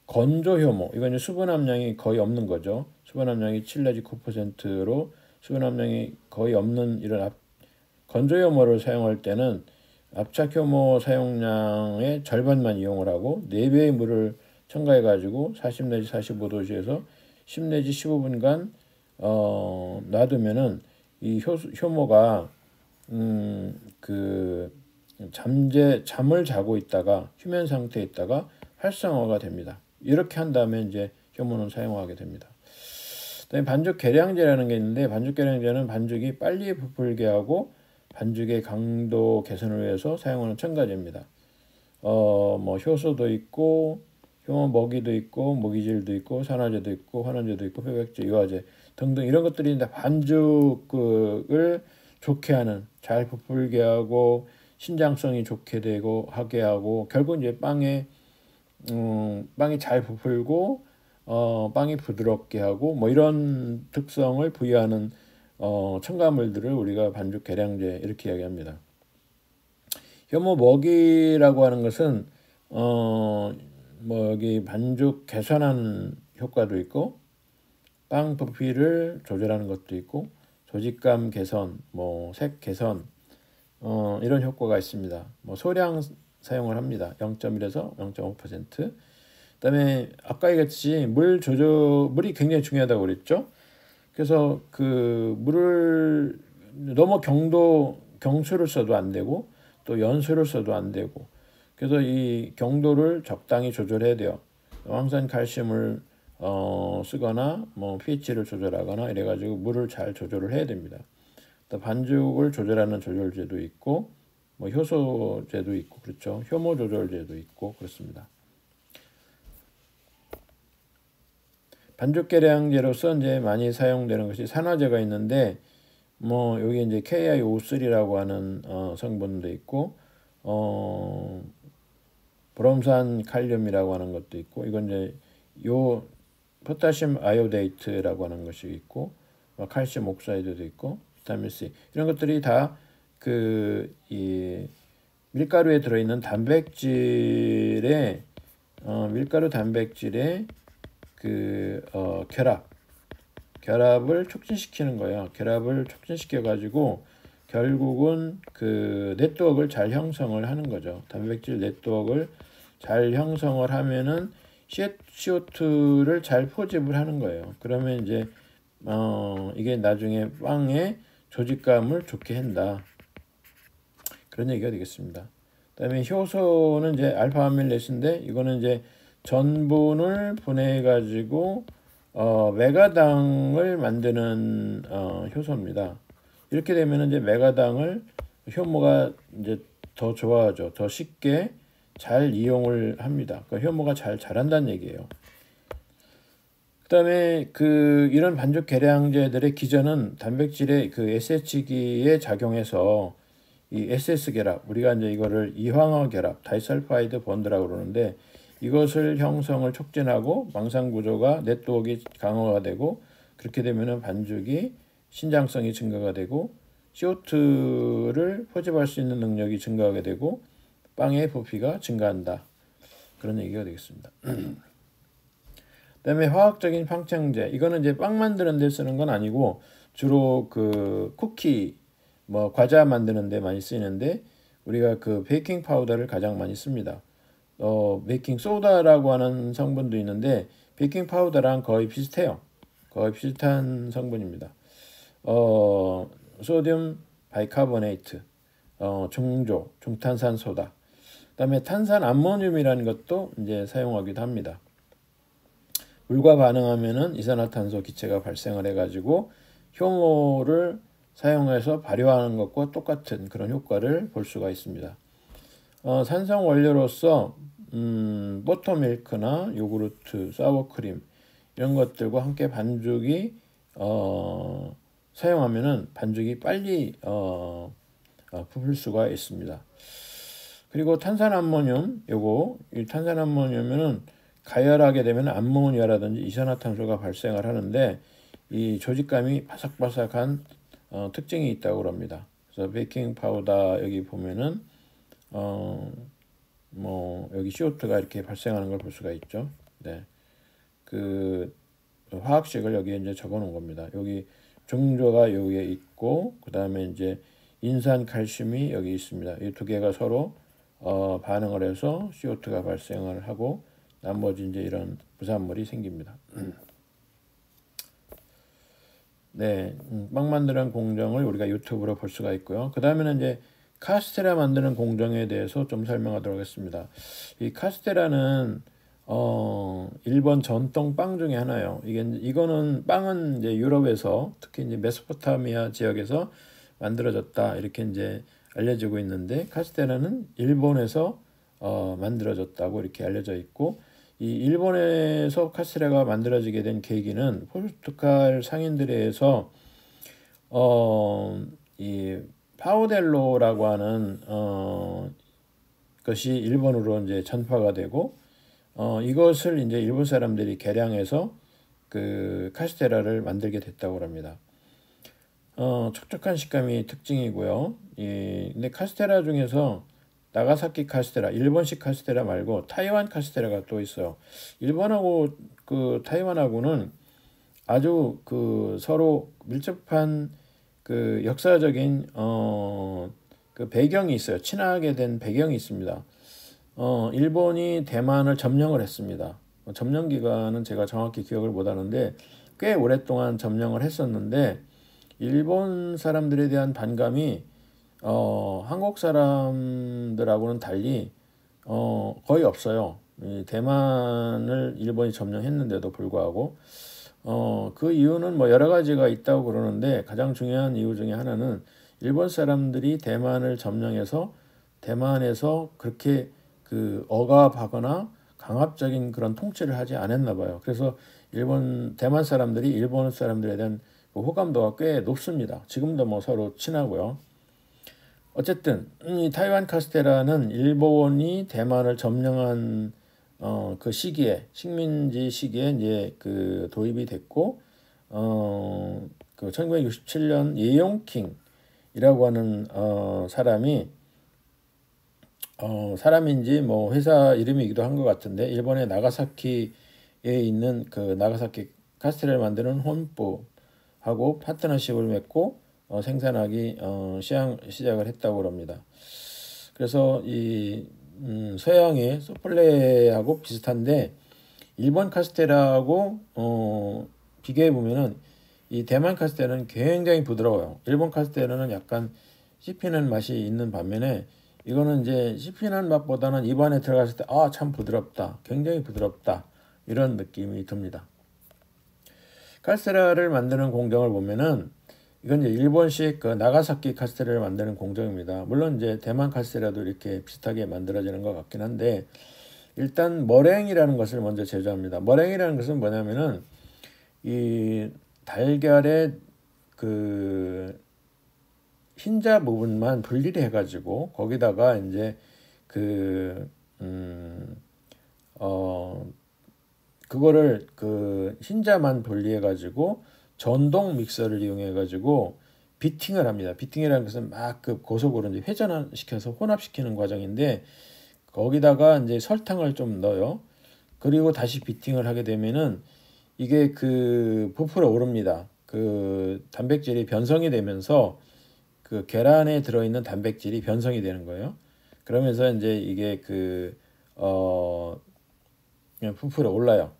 건조 효모, 이건 이제 수분 함량이 거의 없는 거죠. 수분 함량이 7 내지 9%로 수분 함량이 거의 없는 이런 건조 효모를 사용할 때는 압착 효모 사용량의 절반만 이용을 하고 4배의 물을 첨가해 가지고 40 내지 45도씨에서 10 내지 15분간 놔두면은 이 효모가 그 잠을 자고 있다가 휴면 상태에 있다가 활성화가 됩니다. 이렇게 한 다음에 이제 효모는 사용하게 됩니다. 그다음에 반죽 계량제라는 게 있는데, 반죽 계량제는 반죽이 빨리 부풀게 하고 반죽의 강도 개선을 위해서 사용하는 첨가제입니다. 뭐 효소도 있고 효모 먹이도 있고 모기질도 있고 산화제도 있고 환원제도 있고 표백제, 유화제 등등 이런 것들이 반죽을 좋게 하는, 잘 부풀게 하고 신장성이 좋게 되고 하게 하고, 결국 이제 빵이 잘 부풀고 빵이 부드럽게 하고 뭐 이런 특성을 부여하는 첨가물들을 우리가 반죽 계량제 이렇게 이야기합니다. 효모 먹이라고 하는 것은 뭐 여기 반죽 개선하는 효과도 있고 빵 부피를 조절하는 것도 있고 조직감 개선, 뭐 색 개선 이런 효과가 있습니다. 뭐 소량 사용을 합니다. 0.1에서 0.5%. 그다음에 아까 얘기했듯이 물이 굉장히 중요하다고 그랬죠. 그래서 그 물을 너무 경수를 써도 안 되고 또 연수를 써도 안 되고 그래서 이 경도를 적당히 조절해야 돼요. 황산 칼슘을 쓰거나 뭐 pH를 조절하거나 이래가지고 물을 잘 조절을 해야 됩니다. 또 반죽을 조절하는 조절제도 있고 뭐 효소제도 있고 그렇죠. 효모 조절제도 있고 그렇습니다. 반죽 계량제로서 이제 많이 사용되는 것이 산화제가 있는데 뭐 여기 이제 KiO3라고 하는 성분도 있고 브롬산 칼륨이라고 하는 것도 있고 이건 이제 요 포타슘 아이오데이트라고 하는 것이 있고 칼슘 옥사이드도 있고 비타민 C 이런 것들이 다 그 이 밀가루에 들어있는 단백질의 밀가루 단백질의 그 결합을 촉진시키는 거예요. 결합을 촉진시켜 가지고 결국은 그 네트워크를 잘 형성을 하는 거죠. 단백질 네트워크를 잘 형성을 하면은 CO2를 잘 포집을 하는 거예요. 그러면 이제 이게 나중에 빵의 조직감을 좋게 한다. 그런 얘기가 되겠습니다. 그다음에 효소는 이제 알파 아밀레이스인데 이거는 이제 전분을 분해해 가지고 메가당을 만드는 효소입니다. 이렇게 되면 이제 메가당을 효모가 이제 더 좋아하죠. 더 쉽게 잘 이용을 합니다. 그러니까 효모가 잘 자란다는 얘기예요. 그다음에 그 이런 반죽 계량제들의 기전은 단백질의 그 SH기에 작용해서 이 SS 결합, 우리가 이제 이거를 이황화 결합, 다이설파이드 본드라고 그러는데 이것을 형성을 촉진하고 망상 구조가 네트워크가 강화가 되고 그렇게 되면은 반죽이 신장성이 증가가 되고 CO2를 포집할 수 있는 능력이 증가하게 되고 빵의 부피가 증가한다. 그런 얘기가 되겠습니다. 그다음에 화학적인 팡창제 이거는 이제 빵 만드는 데 쓰는 건 아니고 주로 그 쿠키 뭐 과자 만드는 데 많이 쓰이는데 우리가 그 베이킹 파우더를 가장 많이 씁니다. 베이킹 소다라고 하는 성분도 있는데 베이킹 파우더랑 거의 비슷해요. 거의 비슷한 성분입니다. 소듐 바이카보네이트, 중탄산 소다. 그다음에 탄산 암모늄이라는 것도 이제 사용하기도 합니다. 물과 반응하면은 이산화탄소 기체가 발생을 해가지고 효모를 사용해서 발효하는 것과 똑같은 그런 효과를 볼 수가 있습니다. 산성 원료로서 버터밀크나 요구르트, 사워크림 이런 것들과 함께 반죽이 사용하면은 반죽이 빨리 부풀 수가 있습니다. 그리고 탄산암모늄 이 탄산암모늄은 가열하게 되면 암모니아라든지 이산화탄소가 발생을 하는데 이 조직감이 바삭바삭한 특징이 있다고 합니다. 그래서 베이킹 파우더 여기 보면은 뭐 여기 CO2가 이렇게 발생하는 걸 볼 수가 있죠. 네, 그 화학식을 여기에 이제 적어 놓은 겁니다. 여기 중조가 여기에 있고 그 다음에 이제 인산 칼슘이 여기 있습니다. 이 두 개가 서로 반응을 해서 CO2가 발생을 하고 나머지 이제 이런 부산물이 생깁니다. 네, 빵 만드는 공정을 우리가 유튜브로 볼 수가 있고요. 그 다음에는 이제 카스테라 만드는 공정에 대해서 좀 설명하도록 하겠습니다. 이 카스테라는 일본 전통 빵 중에 하나예요. 이거는 빵은 이제 유럽에서 특히 이제 메소포타미아 지역에서 만들어졌다 이렇게 이제 알려지고 있는데 카스테라는 일본에서 만들어졌다고 이렇게 알려져 있고 이 일본에서 카스테라가 만들어지게 된 계기는 포르투갈 상인들에 의해서 이 파우델로라고 하는 것이 일본으로 이제 전파가 되고 이것을 이제 일본 사람들이 개량해서 그 카스테라를 만들게 됐다고 합니다. 촉촉한 식감이 특징이고요. 근데 카스테라 중에서 나가사키 카스테라, 일본식 카스테라 말고 타이완 카스테라가 또 있어요. 일본하고 그 타이완하고는 아주 그 서로 밀접한 그 역사적인 그 배경이 있어요. 친하게 된 배경이 있습니다. 일본이 대만을 점령을 했습니다. 점령 기간은 제가 정확히 기억을 못 하는데 꽤 오랫동안 점령을 했었는데 일본 사람들에 대한 반감이 한국 사람들하고는 달리 거의 없어요. 대만을 일본이 점령했는데도 불구하고 그 이유는 뭐 여러 가지가 있다고 그러는데 가장 중요한 이유 중에 하나는 일본 사람들이 대만을 점령해서 대만에서 그렇게 그 억압하거나 강압적인 그런 통치를 하지 않았나 봐요. 그래서 대만 사람들이 일본 사람들에 대한 그 호감도가 꽤 높습니다. 지금도 뭐 서로 친하고요. 어쨌든 이 타이완 카스테라는 일본이 대만을 점령한 그 시기에 식민지 시기에 이제 그 도입이 됐고 그 1967년 예용킹이라고 하는 사람인지 뭐 회사 이름이기도 한 것 같은데 일본의 나가사키에 있는 그 나가사키 카스테라를 만드는 혼부하고 파트너십을 맺고 생산하기 시작을 했다고 합니다. 그래서 이 서양의 소플레하고 비슷한데 일본 카스테라하고 비교해 보면은 이 대만 카스테라는 굉장히 부드러워요. 일본 카스테라는 약간 씹히는 맛이 있는 반면에 이거는 이제 씹히는 맛보다는 입안에 들어갔을 때 참 부드럽다, 굉장히 부드럽다 이런 느낌이 듭니다. 카스테라를 만드는 공정을 보면은 이건 이제 일본식 그 나가사키 카스테라를 만드는 공정입니다. 물론 이제 대만 카스테라도 이렇게 비슷하게 만들어지는 것 같긴 한데 일단 머랭이라는 것을 먼저 제조합니다. 머랭이라는 것은 뭐냐면은 이 달걀의 그 흰자 부분만 분리를 해가지고 거기다가 이제 그거를 그 흰자만 분리해가지고 전동 믹서를 이용해가지고 비팅을 합니다. 비팅이라는 것은 막 그 고속으로 이제 회전시켜서 혼합시키는 과정인데 거기다가 이제 설탕을 좀 넣어요. 그리고 다시 비팅을 하게 되면은 이게 그 부풀어 오릅니다. 그 단백질이 변성이 되면서 그 계란에 들어있는 단백질이 변성이 되는 거예요. 그러면서 이제 이게 그냥 부풀어 올라요.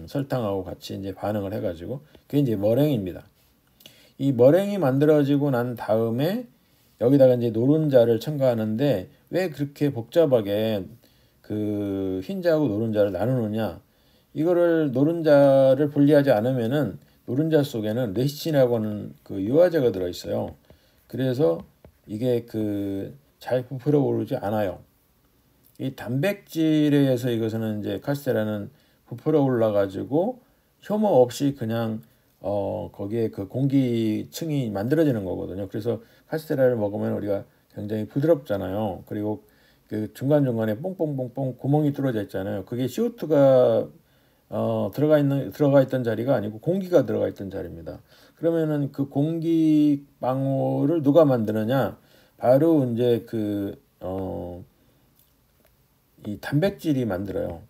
설탕하고 같이 이제 반응을 해가지고 그게 이제 머랭입니다. 이 머랭이 만들어지고 난 다음에 여기다가 이제 노른자를 첨가하는데 왜 그렇게 복잡하게 그 흰자하고 노른자를 나누느냐? 이거를 노른자를 분리하지 않으면은 노른자 속에는 레시틴이라고 하는 그 유화제가 들어 있어요. 그래서 이게 그 잘 부풀어 오르지 않아요. 이 단백질에 의해서 이것은 이제 카스테라는 부풀어 올라 가지고 효모 없이 그냥 거기에 그 공기층이 만들어지는 거거든요. 그래서 카스테라를 먹으면 우리가 굉장히 부드럽잖아요. 그리고 그 중간중간에 뽕뽕뽕뽕 구멍이 뚫어져 있잖아요. 그게 CO2가 들어가 있던 자리가 아니고 공기가 들어가 있던 자리입니다. 그러면은 그 공기 방울을 누가 만드느냐? 바로 이제 이 단백질이 만들어요.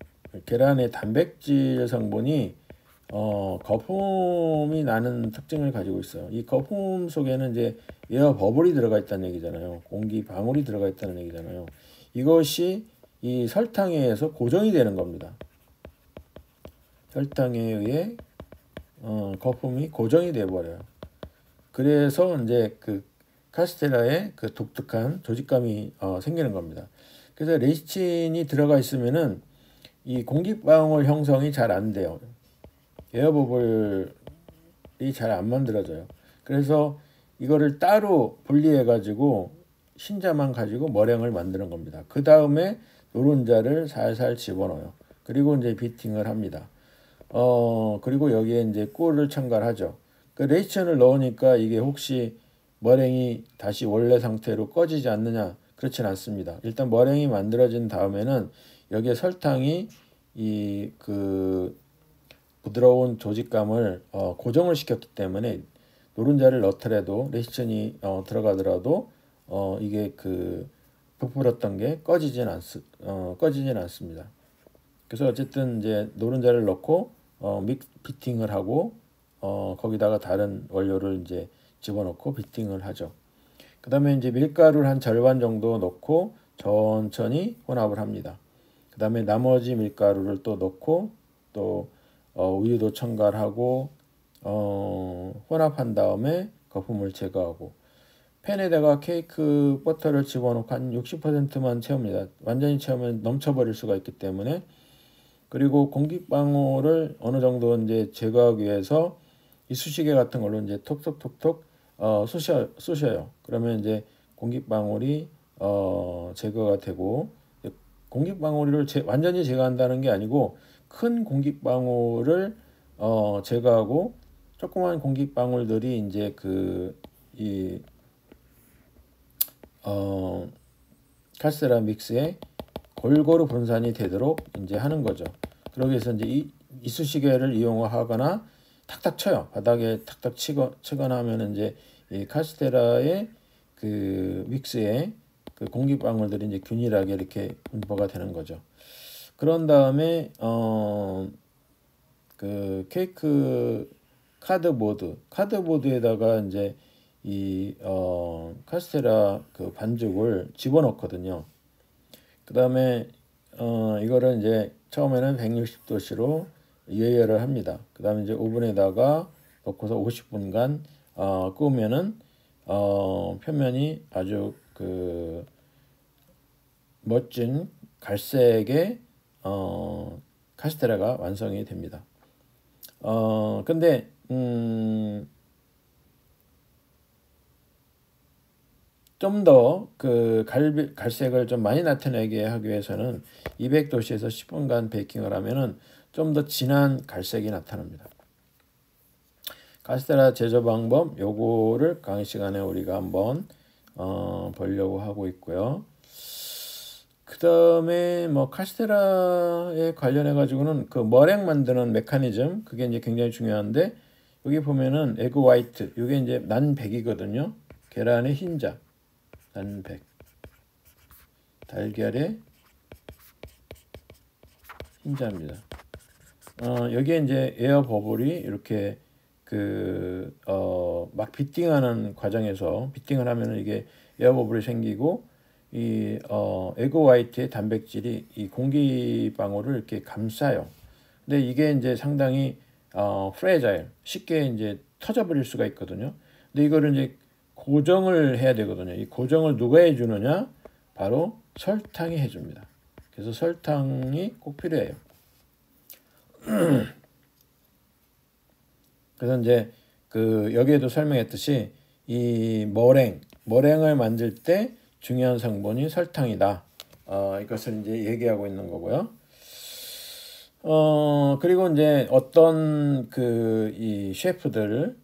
계란의 단백질 성분이 거품이 나는 특징을 가지고 있어요. 이 거품 속에는 이제 에어 버블이 들어가 있다는 얘기잖아요. 공기 방울이 들어가 있다는 얘기잖아요. 이것이 이 설탕에 의해서 고정이 되는 겁니다. 설탕에 의해 거품이 고정이 돼 버려요. 그래서 이제 그 카스테라의 그 독특한 조직감이 생기는 겁니다. 그래서 레시틴이 들어가 있으면은 이 공기방울 형성이 잘 안 돼요. 에어버블이 잘 안 만들어져요. 그래서 이거를 따로 분리해 가지고 흰자만 가지고 머랭을 만드는 겁니다. 그 다음에 노른자를 살살 집어넣어요. 그리고 이제 비팅을 합니다. 그리고 여기에 이제 꿀을 첨가하죠. 그 레이션을 넣으니까 이게 혹시 머랭이 다시 원래 상태로 꺼지지 않느냐? 그렇진 않습니다. 일단 머랭이 만들어진 다음에는 여기에 설탕이 이 그 부드러운 조직감을 고정을 시켰기 때문에 노른자를 넣더라도 레시천이 들어가더라도 이게 그 부풀었던 게 꺼지진 않습니다. 그래서 어쨌든 이제 노른자를 넣고 피팅을 하고 거기다가 다른 원료를 이제 집어넣고 피팅을 하죠. 그 다음에 이제 밀가루를 한 절반 정도 넣고 천천히 혼합을 합니다. 그 다음에 나머지 밀가루를 또 넣고 또 우유도 첨가하고 혼합한 다음에 거품을 제거하고 팬에다가 케이크 버터를 집어넣고 한 60%만 채웁니다. 완전히 채우면 넘쳐버릴 수가 있기 때문에. 그리고 공기방울을 어느 정도 이제 제거하기 위해서 이쑤시개 같은 걸로 이제 톡톡톡톡 쑤셔요. 그러면 이제 공기방울이 제거가 되고, 공기방울을 완전히 제거한다는 게 아니고 큰 공기방울을 제거하고 조그만 공기방울들이 이제 이 카스테라 믹스에 골고루 분산이 되도록 이제 하는 거죠. 그러기 위해서 이제 이쑤시개를 이용하거나 탁탁 쳐요. 바닥에 탁탁 치거나 하면 이제 이 카스테라의 그 믹스에 그 공기방울들이 이제 균일하게 이렇게 분포가 되는 거죠. 그런 다음에 그 케이크 카드보드에다가 이제 이 카스테라 그 반죽을 집어넣거든요. 그 다음에 이거를 이제 처음에는 160도씨로 예열을 합니다. 그 다음에 이제 오븐에다가 넣고서 50분간 구우면은 표면이 아주 그 멋진 갈색의 카스테라가 완성이 됩니다. 근데 좀 더 그 갈색을 좀 많이 나타내게 하기 위해서는 200도씨에서 10분간 베이킹을 하면은 좀 더 진한 갈색이 나타납니다. 카스테라 제조 방법 요거를 강의 시간에 우리가 한번 보려고 하고 있고요. 그 다음에 뭐 카스테라에 관련해 가지고는 그 머랭 만드는 메커니즘 그게 이제 굉장히 중요한데, 여기 보면은 에그 화이트 이게 이제 난백이거든요. 계란의 흰자 난백, 달걀의 흰자입니다. 여기에 이제 에어 버블이 이렇게 막 비팅하는 과정에서 비팅을 하면은 이게 에어 버블이 생기고 이 에그 화이트의 단백질이 이 공기 방울을 이렇게 감싸요. 근데 이게 이제 상당히 프레자일 쉽게 이제 터져버릴 수가 있거든요. 근데 이거를 이제 고정을 해야 되거든요. 이 고정을 누가 해주느냐? 바로 설탕이 해줍니다. 그래서 설탕이 꼭 필요해요. 그래서 이제 여기에도 설명했듯이 이 머랭을 만들 때 중요한 성분이 설탕이다. 이것을 이제 얘기하고 있는 거고요. 그리고 이제 어떤 이 셰프들은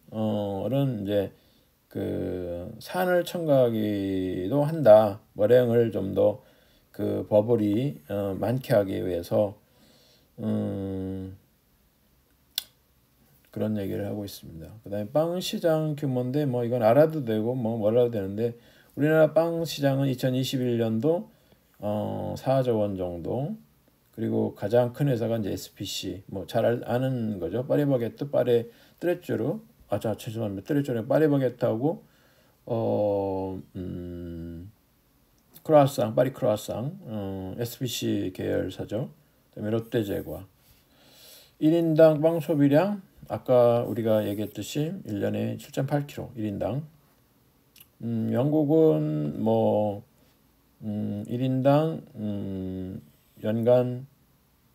이제 산을 첨가하기도 한다. 머랭을 좀 더 그 버블이 많게 하기 위해서 그런 얘기를 하고 있습니다. 그다음에 빵 시장 규모인데 뭐 이건 알아도 되고 뭐 몰라도 되는데, 우리나라 빵 시장은 2021년도 4조 원 정도, 그리고 가장 큰 회사가 이제 SPC 뭐 잘 아는 거죠. 파리바게뜨, 뚜레쥬르, 죄송합니다. 뚜레쥬르 파리바게뜨하고 크루아상, 파리 크루아상, SPC 계열사죠. 그다음에 롯데제과. 1인당 빵 소비량 아까 우리가 얘기했듯이 1년에 7.8kg 1인당. 영국은 뭐 1인당 연간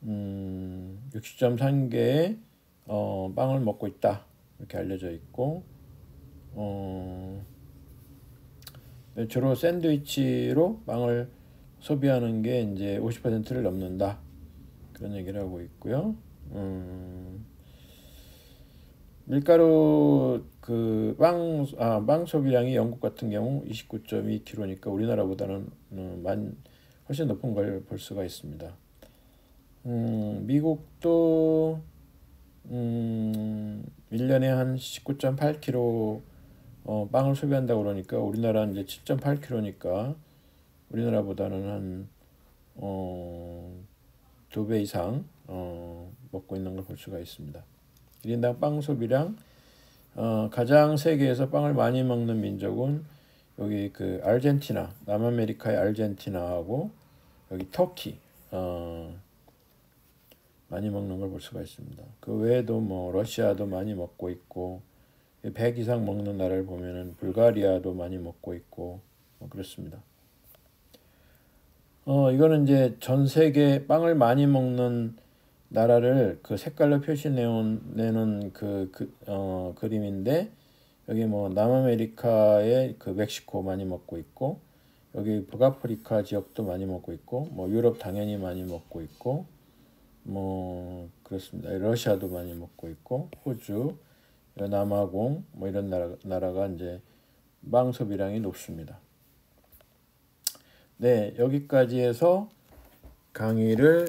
60.3개의 빵을 먹고 있다, 이렇게 알려져 있고, 주로 샌드위치로 빵을 소비하는 게 이제 50%를 넘는다, 그런 얘기를 하고 있고요. 밀가루 빵 소비량이 영국 같은 경우 29.2kg니까 우리나라보다는 훨씬 높은 걸 볼 수가 있습니다. 미국도 1년에 한 19.8kg 빵을 소비한다고 그러니까 우리나라는 이제 7.8kg니까 우리나라보다는 한 2배 이상 먹고 있는 걸 볼 수가 있습니다. 1인당 빵 소비량 가장 세계에서 빵을 많이 먹는 민족은 여기 그 아르헨티나, 남아메리카의 아르헨티나하고 여기 터키 많이 먹는 걸 볼 수가 있습니다. 그 외에도 뭐 러시아도 많이 먹고 있고 100 이상 먹는 나라를 보면은 불가리아도 많이 먹고 있고 그렇습니다. 이거는 이제 전 세계 빵을 많이 먹는 나라를 그 색깔로 표시내는 그림인데 여기 뭐 남아메리카의 그 멕시코 많이 먹고 있고 여기 북아프리카 지역도 많이 먹고 있고 뭐 유럽 당연히 많이 먹고 있고 뭐 그렇습니다. 러시아도 많이 먹고 있고 호주, 남아공 뭐 이런 나라가 이제 빵 소비량이 높습니다. 네, 여기까지 해서 강의를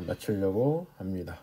마치려고 합니다.